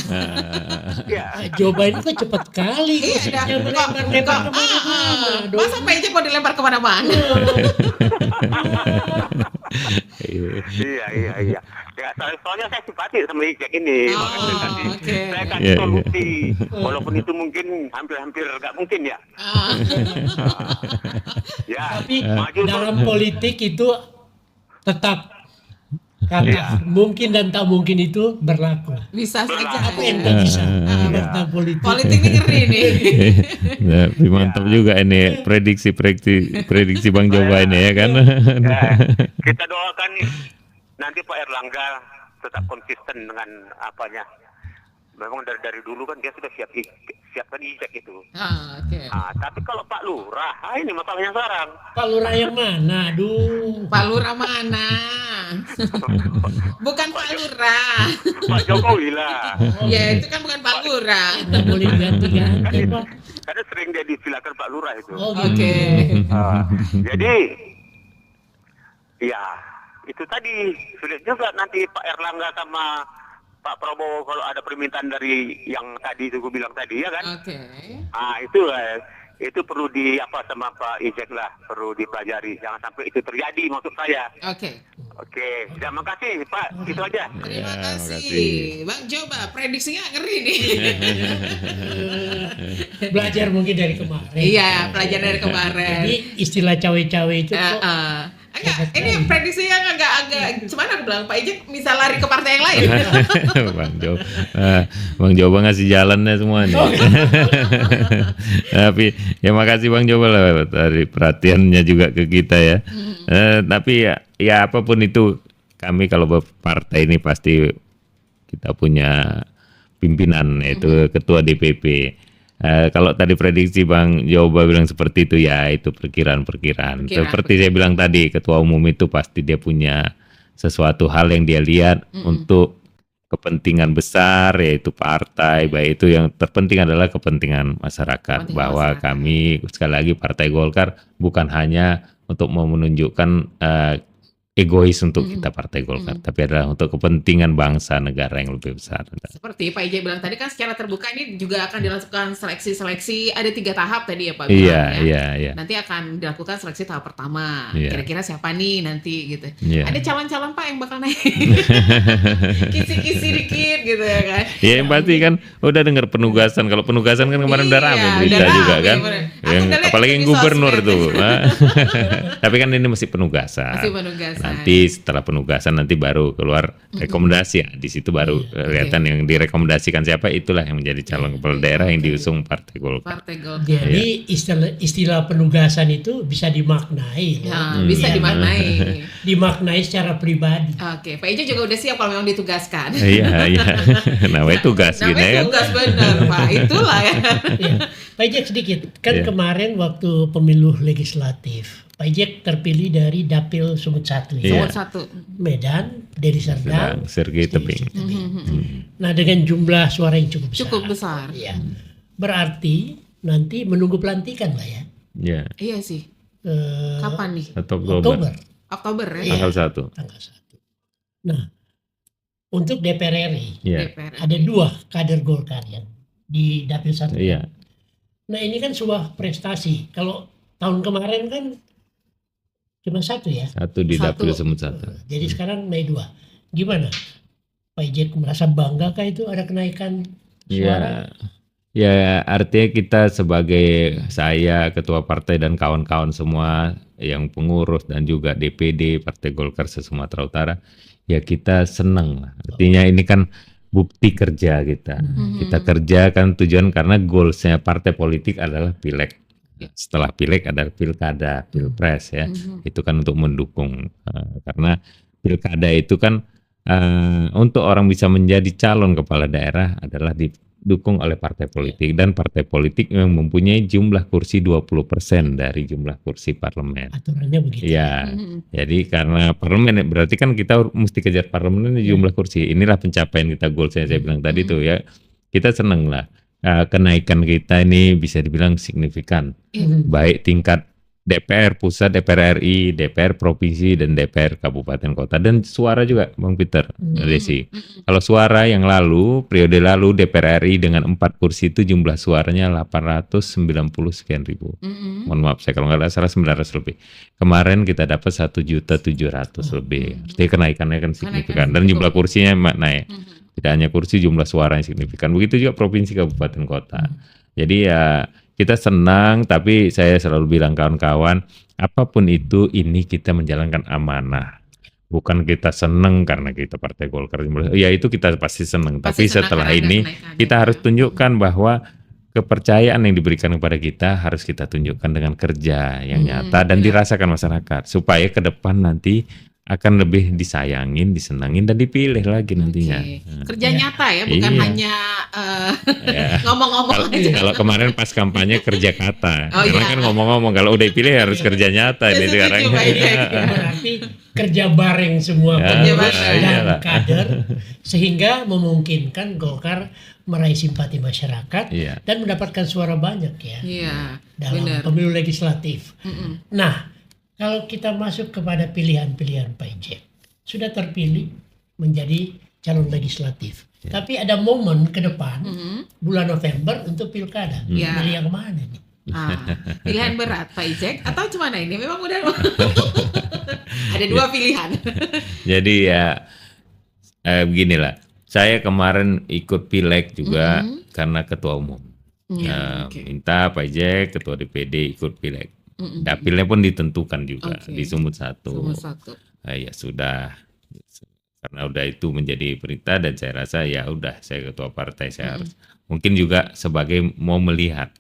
S6: Ya,
S5: Jawaban itu cepat kali.
S3: Iya,
S5: Yang melempar-lempar kemana-mana. dong.
S3: Masa Pak Ijek mau dilempar kemana-mana?
S6: iya. Ya, soalnya saya simpati sama Ijek ini.
S3: Oh,
S6: Makanya tadi
S3: oke.
S6: saya kasih
S4: Iya, iya.
S6: solusi. Walaupun itu mungkin hampir-hampir nggak mungkin ya. Ya,
S5: Tapi
S6: maju
S5: dalam
S6: terus.
S5: politik itu tetap kata
S6: Iya.
S5: mungkin dan tak mungkin itu berlaku.
S3: Bisa saja.
S5: Apa yang tak bisa
S6: Iya.
S5: tentang politik.
S3: Politik ini ngeri nih.
S4: Nah, mantap juga ini prediksi Bang Joba ini ya kan.
S6: Ya, kita doakan nih nanti Pak Erlangga tetap konsisten dengan apanya. Memang dari dulu kan dia sudah siapkan Ijek itu.
S3: Oke.
S6: Tapi kalau Pak Lurah, ini masalahnya sekarang.
S5: Pak Lurah yang mana? Aduh.
S3: Pak Lurah mana? Bukan Pak Lurah.
S6: Pak Jokowi lah.
S3: Ya itu kan bukan Pak Lurah.
S5: Kita boleh ganti-ganti, Pak.
S6: Karena sering dia disilakan Pak Lurah itu.
S5: Oh,
S3: Oke.
S5: gitu.
S6: Jadi
S7: Ya, itu tadi sulit juga nanti Pak Erlangga sama Pak Prabowo kalau ada permintaan dari yang tadi itu gue bilang tadi ya kan.
S3: Oke.
S7: Itu perlu sama Pak Ijek lah, perlu dipelajari. Jangan sampai itu terjadi maksud saya.
S3: Oke.
S7: Terima kasih Pak, itu aja.
S3: Terima kasih.
S4: makasih.
S3: Bang coba prediksinya ngeri nih.
S5: Belajar mungkin dari kemarin.
S3: Iya, pelajaran dari kemarin.
S5: Jadi istilah cawe-cawe itu kok
S3: Enggak, ini prediksinya agak cuman aku bilang Pak Ijek bisa lari ke partai yang lain.
S4: Bang Joba ngasih jalannya semua nih. Tapi ya makasih Bang Joba lah dari perhatiannya juga ke kita ya. Tapi ya apapun itu, kami kalau berpartai ini pasti kita punya pimpinan, yaitu ketua DPP. Kalau tadi prediksi Bang Joba bilang seperti itu, ya itu perkiraan. Seperti saya bilang tadi, ketua umum itu pasti dia punya sesuatu hal yang dia lihat untuk kepentingan besar, yaitu partai. Baik itu yang terpenting adalah kepentingan masyarakat. Kami sekali lagi Partai Golkar bukan hanya untuk mau menunjukkan egois untuk kita Partai Golkar, tapi adalah untuk kepentingan bangsa negara yang lebih besar.
S3: Seperti Pak Ijek bilang tadi kan secara terbuka ini juga akan dilakukan seleksi ada 3 tahap tadi ya Pak.
S4: Iya.
S3: Nanti akan dilakukan seleksi tahap pertama.
S4: Iya.
S3: Kira-kira siapa nih nanti gitu.
S4: Iya.
S3: Ada calon-calon Pak yang bakal naik. Kisi-kisi dikit gitu ya kan.
S4: Ya yang pasti kan udah dengar penugasan. Kalau penugasan kan kemarin udah rame berita juga kan. Apalagi yang gubernur itu. Tapi kan ini masih penugasan. Nanti setelah penugasan nanti baru keluar rekomendasi ya. Di situ baru kelihatan yang direkomendasikan siapa, itulah yang menjadi calon kepala daerah yang diusung Partai Golkar.
S5: Jadi istilah penugasan itu bisa dimaknai.
S3: Bisa dimaknai.
S5: Dimaknai secara pribadi.
S3: Oke, Pak Ijek juga udah siap kalau memang ditugaskan.
S4: Iya. Namanya tugas gitu ya.
S3: Tugas benar Pak, itulah ya.
S5: Pak Ijek sedikit, kan kemarin waktu pemilu legislatif Pak Ijek terpilih dari Dapil Sumut 1 ya.
S3: Sumut 1.
S5: Medan, Deli Serdang,
S4: Sergei Tebing.
S5: Nah dengan jumlah suara yang cukup besar.
S3: Cukup besar.
S5: Ya. Berarti nanti menunggu pelantikan lah ya.
S4: Iya.
S3: Iya sih. Kapan nih?
S5: Oktober
S3: ya.
S4: Tanggal 1.
S5: Tanggal 1. Nah, untuk DPR RI
S3: DPR.
S5: ada 2 kader Golkar yang di Dapil 1.
S4: Iya.
S5: Nah ini kan sebuah prestasi. Kalau tahun kemarin kan cuma 1 ya.
S4: 1 di Dapil Sumut 1.
S5: Jadi sekarang naik 2. Gimana? Pak Ijek merasa bangga kah itu ada kenaikan suara?
S4: Ya artinya kita sebagai saya, ketua partai dan kawan-kawan semua yang pengurus dan juga DPD Partai Golkar se-Sumatera Utara, ya kita senang lah. Artinya ini kan bukti kerja kita. Kita kerja kan tujuan karena goalsnya partai politik adalah pileg. Setelah pileg ada pilkada, pilpres ya. Itu kan untuk mendukung karena pilkada itu kan untuk orang bisa menjadi calon kepala daerah adalah didukung oleh partai politik, dan partai politik yang mempunyai jumlah kursi 20% dari jumlah kursi parlemen.
S5: Aturannya begitu.
S4: Ya. Jadi karena parlemen berarti kan kita mesti kejar parlemen ini jumlah kursi. Inilah pencapaian kita, goal saya bilang tadi tuh ya. Kita senang lah. Kenaikan kita ini bisa dibilang signifikan, baik tingkat DPR pusat, DPR RI, DPR provinsi, dan DPR kabupaten kota, dan suara juga Bang Peter, Desi. Kalau suara yang lalu, periode lalu DPR RI dengan 4 kursi itu jumlah suaranya 890 sekian ribu. Mohon maaf saya kalau nggak salah 900 lebih. Kemarin kita dapat 1.700.000 lebih. Jadi kenaikannya kan signifikan, dan jumlah kursinya naik. Tidak hanya kursi, jumlah suara yang signifikan. Begitu juga provinsi, kabupaten, kota. Jadi ya kita senang, tapi saya selalu bilang kawan-kawan, apapun itu, ini kita menjalankan amanah. Bukan kita senang karena kita Partai Golkar. Ya itu kita pasti senang. Tapi setelah ini kita harus tunjukkan bahwa kepercayaan yang diberikan kepada kita harus kita tunjukkan dengan kerja yang nyata dan dirasakan masyarakat. Supaya ke depan nanti akan lebih disayangin, disenangin, dan dipilih lagi nantinya.
S3: Kerja nyata ya, bukan hanya ngomong-ngomong aja.
S4: Kalau kemarin pas kampanye kerja kata, karena kan ngomong-ngomong, kalau udah dipilih harus kerja nyata.
S5: Berarti kerja bareng semua dan kader, sehingga memungkinkan Golkar meraih simpati masyarakat dan mendapatkan suara banyak ya dalam pemilu legislatif. Nah, Kalau kita masuk kepada pilihan-pilihan Pak Ijek, sudah terpilih menjadi calon legislatif. Tapi ada momen ke depan, bulan November untuk pilkada. Pilih yang mana nih?
S3: Pilihan berat Pak Ijek atau cuma ini memang udah ada dua pilihan.
S4: Jadi ya beginilah. Saya kemarin ikut pileg juga karena ketua umum. Minta Pak Ijek ketua DPD ikut pileg. Dapilnya pun ditentukan juga di Sumut 1. Ya sudah. Karena udah itu menjadi perintah dan saya rasa ya udah saya ketua partai saya harus mungkin juga sebagai mau melihat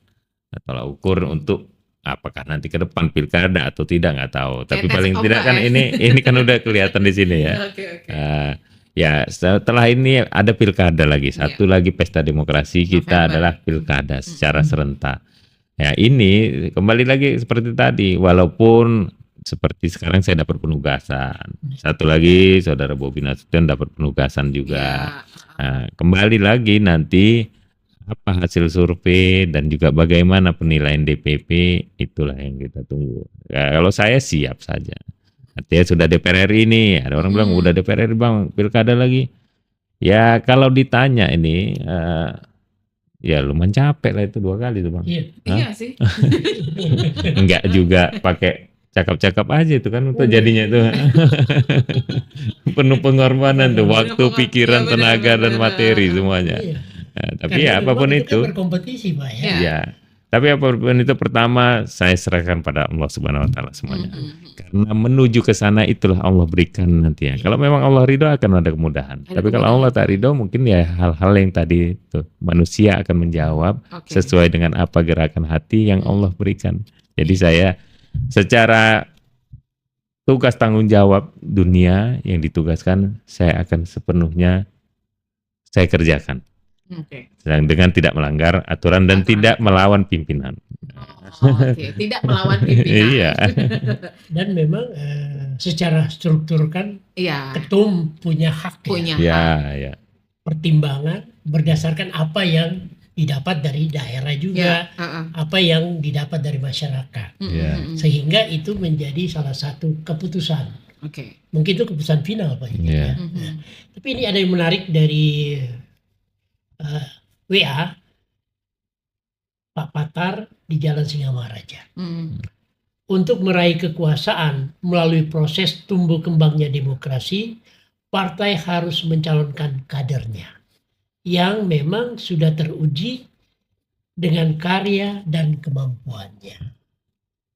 S4: atau ukur untuk apakah nanti ke depan pilkada atau tidak nggak tahu. Tapi paling tidak kan ini kan udah kelihatan di sini ya. Ya setelah ini ada pilkada lagi, satu lagi pesta demokrasi kita adalah pilkada secara serentak. Ya ini kembali lagi seperti tadi, walaupun seperti sekarang saya dapat penugasan, satu lagi saudara Bobi Nasution dapat penugasan juga. Nah, kembali lagi nanti apa hasil survei dan juga bagaimana penilaian DPP, itulah yang kita tunggu. Ya, kalau saya siap saja. Artinya sudah DPR RI ini, ada orang bilang udah DPR RI bang, pilkada lagi. Ya kalau ditanya ini, ya lumayan capek lah itu 2 kali tuh bang.
S3: Iya sih.
S4: Enggak juga pakai cakap-cakap aja itu kan untuk jadinya itu. Penuh pengorbanan tuh, waktu, pikiran, tenaga dan materi semuanya. Nah, tapi ya apapun itu
S5: berkompetisi Pak ya.
S4: Ya. Tapi apapun itu pertama saya serahkan pada Allah Subhanahu wa taala semuanya. Karena menuju ke sana itulah Allah berikan nanti ya. Kalau memang Allah ridho akan ada kemudahan. Tapi kalau Allah tak ridho mungkin ya hal-hal yang tadi itu manusia akan menjawab sesuai dengan apa gerakan hati yang Allah berikan. Jadi saya secara tugas tanggung jawab dunia yang ditugaskan saya akan sepenuhnya saya kerjakan. Dengan tidak melanggar aturan dan tidak melawan pimpinan.
S3: Tidak melawan pimpinan.
S4: Iya.
S5: Dan memang secara struktur kan ketum punya hak
S4: ya.
S5: Pertimbangan berdasarkan apa yang didapat dari daerah juga, apa yang didapat dari masyarakat. Sehingga itu menjadi salah satu keputusan. Mungkin itu keputusan final Pak. Tapi ini ada yang menarik dari WA Pak Patar di Jalan Singamaraja. Untuk meraih kekuasaan melalui proses tumbuh kembangnya demokrasi, partai harus mencalonkan kadernya yang memang sudah teruji dengan karya dan kemampuannya.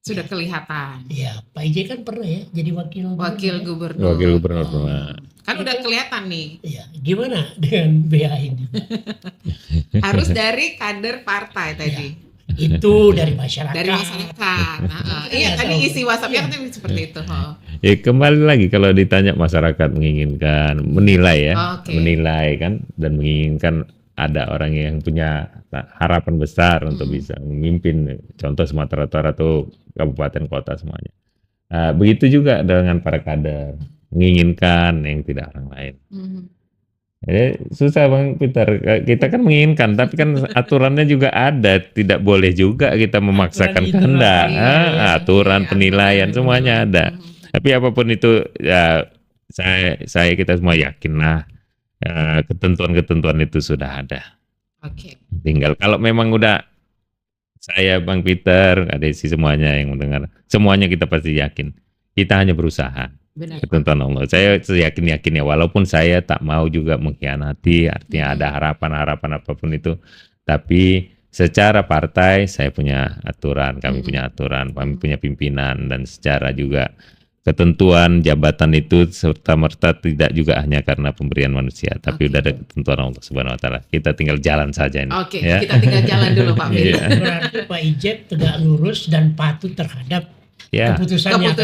S3: Sudah kelihatan.
S5: Ya, Pak Ije kan pernah ya jadi wakil
S3: gubernur.
S4: Wakil gubernur.
S3: Kan udah kelihatan nih.
S5: Iya, gimana dengan BA ini?
S3: Harus dari kader partai tadi.
S5: Itu dari masyarakat.
S3: Dari masyarakat. Iya, tadi isi WhatsApp-nya kan seperti itu.
S4: Ya kembali lagi kalau ditanya masyarakat menginginkan, menilai ya, menilai kan dan menginginkan ada orang yang punya harapan besar untuk bisa memimpin, contoh Sumatera Utara atau kabupaten kota semuanya. Begitu juga dengan para kader menginginkan yang tidak orang lain. Jadi susah Bang Peter, kita kan menginginkan, tapi kan aturannya juga ada, tidak boleh juga kita memaksakan kehendak. Aturan penilaian semuanya ada. Tapi apapun itu ya saya kita semua yakinlah ketentuan-ketentuan itu sudah ada. Tinggal kalau memang udah saya Bang Peter, ada isi semuanya yang mendengar, semuanya kita pasti yakin. Kita hanya berusaha.
S3: Benar.
S4: Ketentuan Allah. Saya yakin ya, walaupun saya tak mau juga mengkhianati, artinya ada harapan-harapan apapun itu. Tapi secara partai saya punya aturan, kami punya aturan, kami punya pimpinan, dan secara juga ketentuan jabatan itu serta merta tidak juga hanya karena pemberian manusia, tapi udah ada ketentuan Allah Subhanahu wa taala. Kita tinggal jalan saja ini. Ya?
S3: Kita tinggal jalan dulu Pak Mir.
S5: Berarti Pak Ijek tegak lurus dan patuh terhadap keputusan yang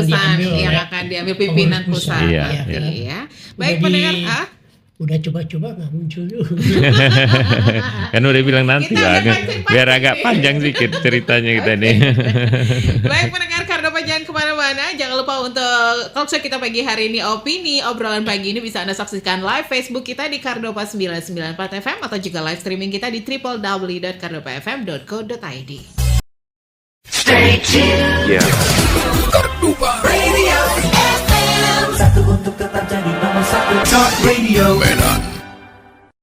S5: akan diambil
S3: pimpinan pusat. Baik pendengar,
S5: udah coba-coba nggak muncul juga.
S4: Kan udah bilang nanti lah, biar agak panjang sedikit ceritanya kita nih.
S3: Baik pendengar Kardopa, jangan kemana-mana. Jangan lupa untuk talkshow kita pagi hari ini, opini obrolan pagi ini bisa Anda saksikan live Facebook kita di Kardopa 994 FM atau juga live streaming kita di www.kardopafm.co.id.
S1: Stay tuned.
S6: Ya.
S1: Radio FM. Satu untuk tetap jadi nomor satu. Talk Radio.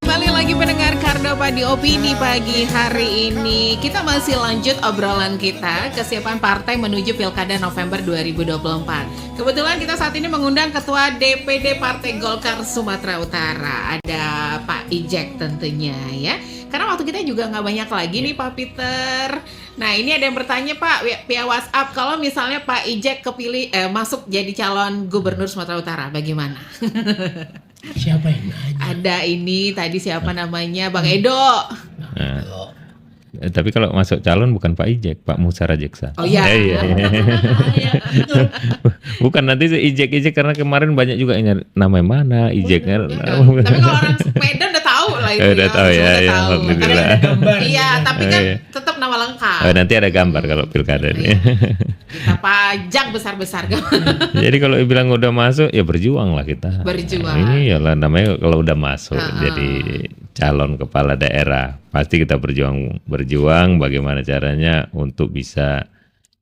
S3: Kembali lagi pendengar Kardopa di Opini pagi hari ini. Kita masih lanjut obrolan kita kesiapan partai menuju Pilkada November 2024. Kebetulan kita saat ini mengundang Ketua DPD Partai Golkar Sumatera Utara. Ada Pak Ijek tentunya ya. Karena waktu kita juga nggak banyak lagi nih Pak Peter. Nah ini ada yang bertanya Pak via WhatsApp, kalau misalnya Pak Ijek kepilih masuk jadi calon Gubernur Sumatera Utara, bagaimana?
S5: Siapa yang nanya?
S3: Ada ini tadi siapa namanya Bang Edo.
S4: Tapi kalau masuk calon bukan Pak Ijek, Pak Musa Rajeksa.
S3: Oh iya.
S4: Iya. Bukan nanti Ijek karena kemarin banyak juga nama mana Ijeknya.
S3: Tapi kalau orang Medan udah tahu lah itu.
S4: Udah tahu ya,
S3: Udah
S4: ya,
S3: tahu.
S4: alhamdulillah.
S3: Iya, tapi kan tetap nama lengkap.
S4: Nanti ada gambar kalau pilkada ini.
S3: Kita pajang besar-besar.
S4: Jadi kalau bilang udah masuk ya berjuang lah kita.
S3: Berjuang.
S4: Iyalah namanya kalau udah masuk jadi calon kepala daerah pasti kita berjuang bagaimana caranya untuk bisa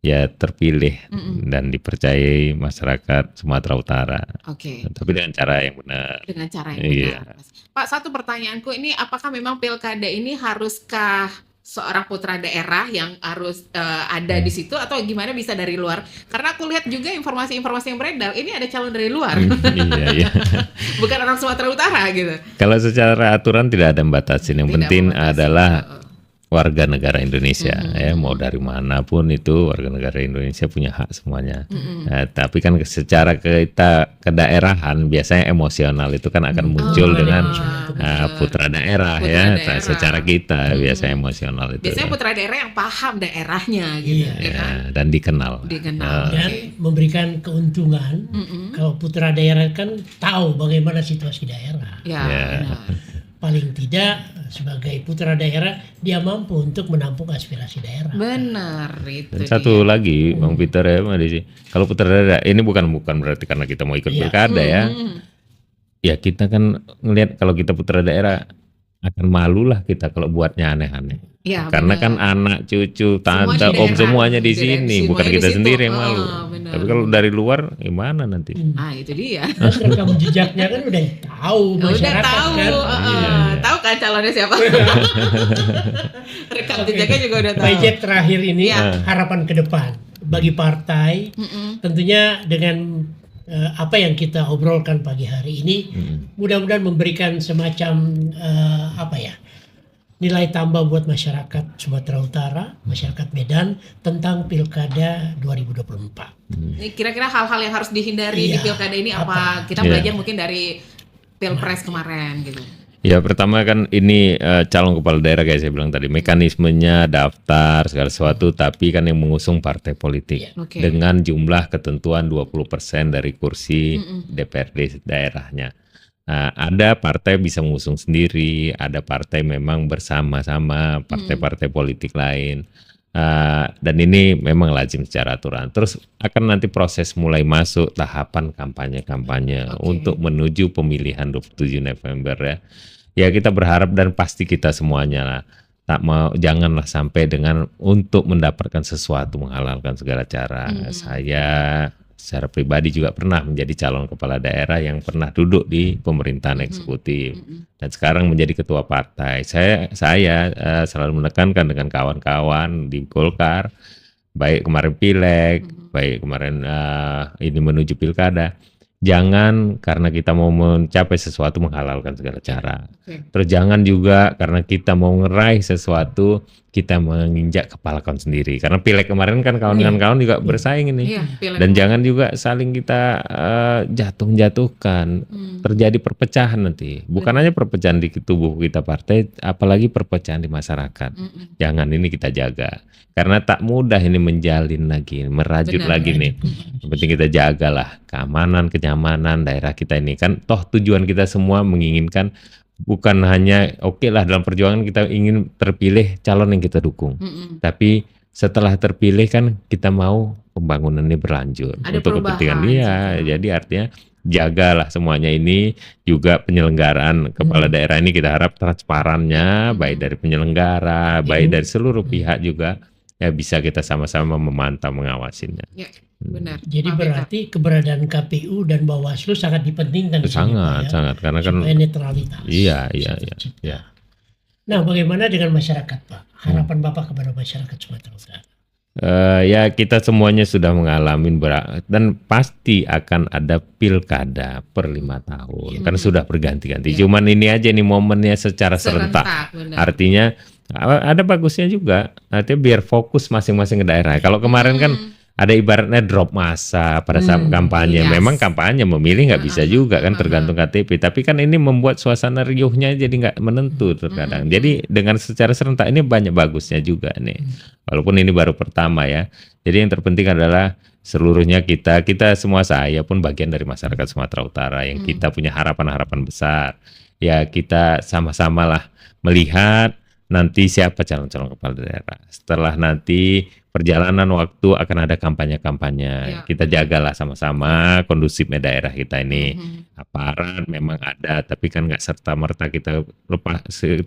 S4: ya terpilih dan dipercayai masyarakat Sumatera Utara.
S3: Oke.
S4: Tapi dengan cara yang benar.
S3: Dengan cara yang
S4: Iya.
S3: benar. Pak, satu pertanyaanku ini, apakah memang pilkada ini haruskah seorang putra daerah yang harus ada di situ atau gimana bisa dari luar? Karena aku lihat juga informasi-informasi yang beredar, ini ada calon dari luar.
S4: Iya.
S3: Bukan orang Sumatera Utara gitu.
S4: Kalau secara aturan tidak ada batasin. Yang
S3: Tidak
S4: penting
S3: membatasi.
S4: adalah warga negara Indonesia ya, mau dari manapun itu warga negara Indonesia punya hak semuanya. Nah, tapi kan secara kita kedaerahan biasanya emosional itu kan akan muncul dengan putra daerah
S3: Putra
S4: ya.
S3: daerah.
S4: Secara kita biasanya emosional itu.
S3: Biasanya putra daerah yang paham daerahnya gitu,
S5: Iya.
S3: ya kan?
S4: Ya, dan dikenal.
S3: Dikenal.
S5: Dan memberikan keuntungan. Kalau putra daerah kan tahu bagaimana situasi daerah.
S3: Ya,
S4: Ya.
S3: benar.
S5: Paling tidak sebagai putra daerah dia mampu untuk menampung aspirasi daerah.
S3: Benar itu.
S4: Dan satu
S3: dia.
S4: lagi Bang Peter ya, Mbak Desi. Kalau putra daerah ini bukan berarti karena kita mau ikut
S5: Iya.
S4: pilkada ya. Ya kita kan ngelihat kalau kita putra daerah akan malu lah kita kalau buatnya aneh-aneh.
S3: Ya,
S4: Karena
S3: benar.
S4: kan anak, cucu,
S3: Semua
S4: tante,
S3: di
S4: om
S3: daerah.
S4: semuanya di
S3: Semuanya
S4: sini,
S3: di
S4: bukan kita
S3: situ.
S4: sendiri yang malu.
S3: Benar.
S4: Tapi kalau dari luar gimana nanti?
S3: Ah, itu dia.
S5: Terus rekam jejaknya kan udah tahu
S3: Udah
S5: masyarakat
S3: tahu,
S5: kan.
S3: tahu kan calonnya siapa? Rekam jejaknya juga udah tahu.
S5: Pak Ijek terakhir ini
S3: Iya.
S5: harapan ke depan bagi partai tentunya dengan apa yang kita obrolkan pagi hari ini mudah-mudahan memberikan semacam apa ya nilai tambah buat masyarakat Sumatera Utara, masyarakat Medan tentang Pilkada 2024.
S3: Ini kira-kira hal-hal yang harus dihindari di
S5: Iya,
S3: pilkada ini apa? Kita
S4: Iya.
S3: belajar mungkin dari Pilpres kemarin gitu.
S4: Ya pertama kan ini calon kepala daerah kayak saya bilang tadi, mekanismenya daftar segala sesuatu, tapi kan yang mengusung partai politik
S3: Oke.
S4: dengan jumlah ketentuan 20% dari kursi DPRD daerahnya. Nah, ada partai bisa mengusung sendiri, ada partai memang bersama-sama partai-partai politik lain. Dan ini memang lazim secara aturan. Terus akan nanti proses mulai masuk tahapan kampanye-kampanye untuk menuju pemilihan 27 November ya. Ya kita berharap dan pasti kita semuanya lah janganlah sampai dengan untuk mendapatkan sesuatu menghalalkan segala cara. Saya secara pribadi juga pernah menjadi calon kepala daerah yang pernah duduk di pemerintahan eksekutif dan sekarang menjadi ketua partai. Saya selalu menekankan dengan kawan-kawan di Golkar, baik kemarin pileg, baik kemarin ini menuju pilkada. Jangan karena kita mau mencapai sesuatu menghalalkan segala cara. Terus jangan juga karena kita mau ngeraih sesuatu kita menginjak kepala kawan sendiri. Karena pileg kemarin kan kawan dengan kawan juga bersaing ini.
S3: Iya, pileg.
S4: Dan jangan juga saling kita jatuh-jatuhkan. Terjadi perpecahan nanti. Bukan hanya perpecahan di tubuh kita partai, apalagi perpecahan di masyarakat. Jangan ini kita jaga. Karena tak mudah ini menjalin lagi, merajut
S3: Benar.
S4: lagi nih. Yang penting kita jagalah keamanan, kenyamanan daerah kita ini. Kan toh tujuan kita semua menginginkan bukan hanya oke lah dalam perjuangan kita ingin terpilih calon yang kita dukung. Tapi setelah terpilih kan kita mau pembangunan ini berlanjut
S3: Ada
S4: untuk
S3: perubahan
S4: kepentingan dia. Jadi artinya jagalah semuanya ini, juga penyelenggaraan kepala daerah ini kita harap transparannya baik dari penyelenggara, baik dari seluruh pihak juga ya bisa kita sama-sama memantau mengawasinya.
S3: Ya, benar.
S5: Jadi
S3: Pak
S5: berarti keberadaan KPU dan Bawaslu sangat dipentingkan di sini, Pak, ya?
S4: Sangat karena kan
S5: Supaya netralitas.
S4: iya.
S5: Nah, bagaimana dengan masyarakat, Pak? Harapan Bapak kepada masyarakat Sumatera Utara?
S4: Ya kita semuanya sudah mengalami dan pasti akan ada pilkada per 5 tahun kan sudah berganti-ganti. Cuman ini aja nih momennya secara serentak.
S3: benar.
S4: Artinya ada bagusnya juga. Artinya biar fokus masing-masing ke daerah. Kalau kemarin kan ada ibaratnya drop masa pada saat kampanye.
S3: Yes.
S4: Memang kampanye memilih nggak bisa juga kan tergantung KTP. Tapi kan ini membuat suasana riuhnya jadi nggak menentu terkadang. Jadi dengan secara serentak ini banyak bagusnya juga nih. Walaupun ini baru pertama ya. Jadi yang terpenting adalah seluruhnya kita semua, saya pun bagian dari masyarakat Sumatera Utara yang kita punya harapan-harapan besar. Ya kita sama-sama lah melihat nanti siapa calon-calon kepala daerah. Setelah nanti perjalanan waktu akan ada kampanye-kampanye. Kita jagalah sama-sama kondusifnya daerah kita ini. Aparat memang ada, tapi kan nggak serta-merta kita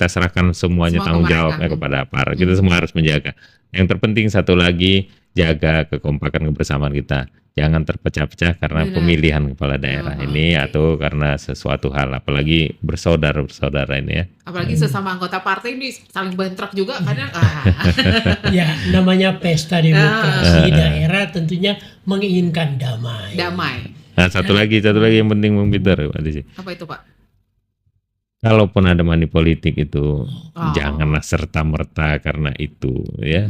S4: serahkan semuanya
S3: Semua
S4: tanggung
S3: ke mereka.
S4: jawabnya kepada aparat. Kita semua harus menjaga. Yang terpenting satu lagi, jaga kekompakan kebersamaan kita. Jangan terpecah-pecah karena pemilihan kepala daerah ini atau karena sesuatu hal, apalagi bersaudara ini ya.
S3: Apalagi sesama anggota partai ini saling bentrok juga kadang.
S5: Ya, namanya pesta demokrasi daerah tentunya menginginkan damai.
S3: Damai.
S4: Nah, satu lagi yang penting Bung Peter, Pak Desi.
S3: Apa itu, Pak?
S4: Kalaupun ada money politik itu janganlah serta-merta karena itu ya.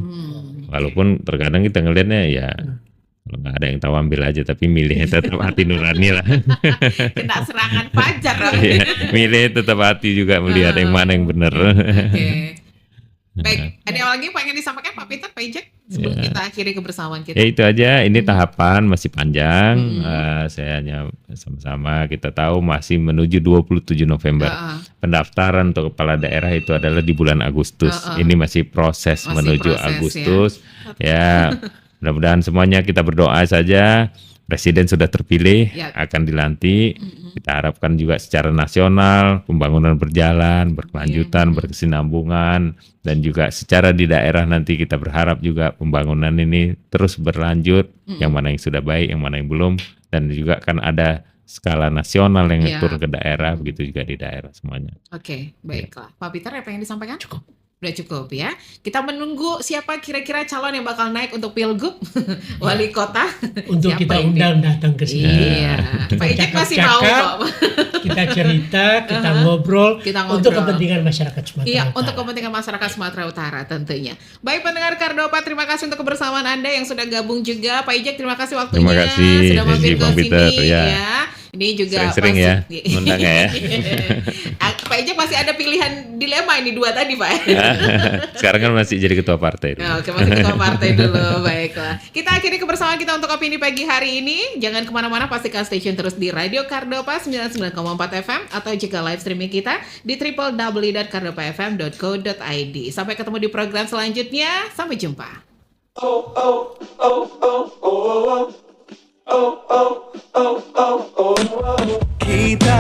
S4: Walaupun terkadang kita ngelihatnya ya kalau nggak ada yang tahu ambil aja, tapi milihnya tetap hati nurani lah.
S3: Kena serangan fajar.
S4: Iya, milih tetap hati juga melihat yang mana yang benar.
S3: Oke. Baik, ada yang lagi pengen disampaikan Pak Peter, Pak Ijek sebelum kita akhiri kebersamaan kita?
S4: Ya itu aja, ini tahapan masih panjang. Saya hanya sama-sama kita tahu masih menuju 27 November. Pendaftaran untuk kepala daerah itu adalah di bulan Agustus. Ini masih proses menuju Agustus. Ya, mudah-mudahan semuanya kita berdoa saja. Presiden sudah terpilih, akan dilantik. Kita harapkan juga secara nasional pembangunan berjalan, berkelanjutan, berkesinambungan, dan juga secara di daerah nanti kita berharap juga pembangunan ini terus berlanjut. Yang mana yang sudah baik, yang mana yang belum, dan juga kan ada skala nasional yang turun ke daerah, begitu juga di daerah semuanya.
S3: Oke, baiklah. Pak Peter, apa yang disampaikan? Cukup. Udah cukup ya. Kita menunggu siapa kira-kira calon yang bakal naik untuk Pilgub wali kota.
S5: Untuk
S3: Siapa
S5: kita
S3: ini?
S5: undang datang ke sini.
S3: Iya. Pak Ijek masih mau kok.
S5: Kita cerita, kita ngobrol untuk kepentingan masyarakat Sumatera
S3: Iya,
S5: Utara.
S3: untuk kepentingan masyarakat Sumatera Utara tentunya. Baik pendengar Kardopa, terima kasih untuk kebersamaan Anda yang sudah gabung juga. Pak Ijek, terima kasih waktunya.
S4: Terima kasih,
S3: sudah mampir ke
S4: Bang Peter,
S3: sini
S4: ya.
S3: Ini juga
S4: Sering-sering ya, undang ya.
S3: Pak Ijek masih ada pilihan dilema ini dua tadi, Pak.
S4: Sekarang kan masih jadi ketua partai.
S3: Oke, masih ketua partai dulu. Baiklah. Kita akhiri kebersamaan kita untuk opini pagi hari ini. Jangan kemana-mana, pastikan stay tune terus di Radio Kardopa 99,4 FM atau jika live streaming kita di www.kardopafm.co.id. Sampai ketemu di program selanjutnya. Sampai jumpa.
S1: Kita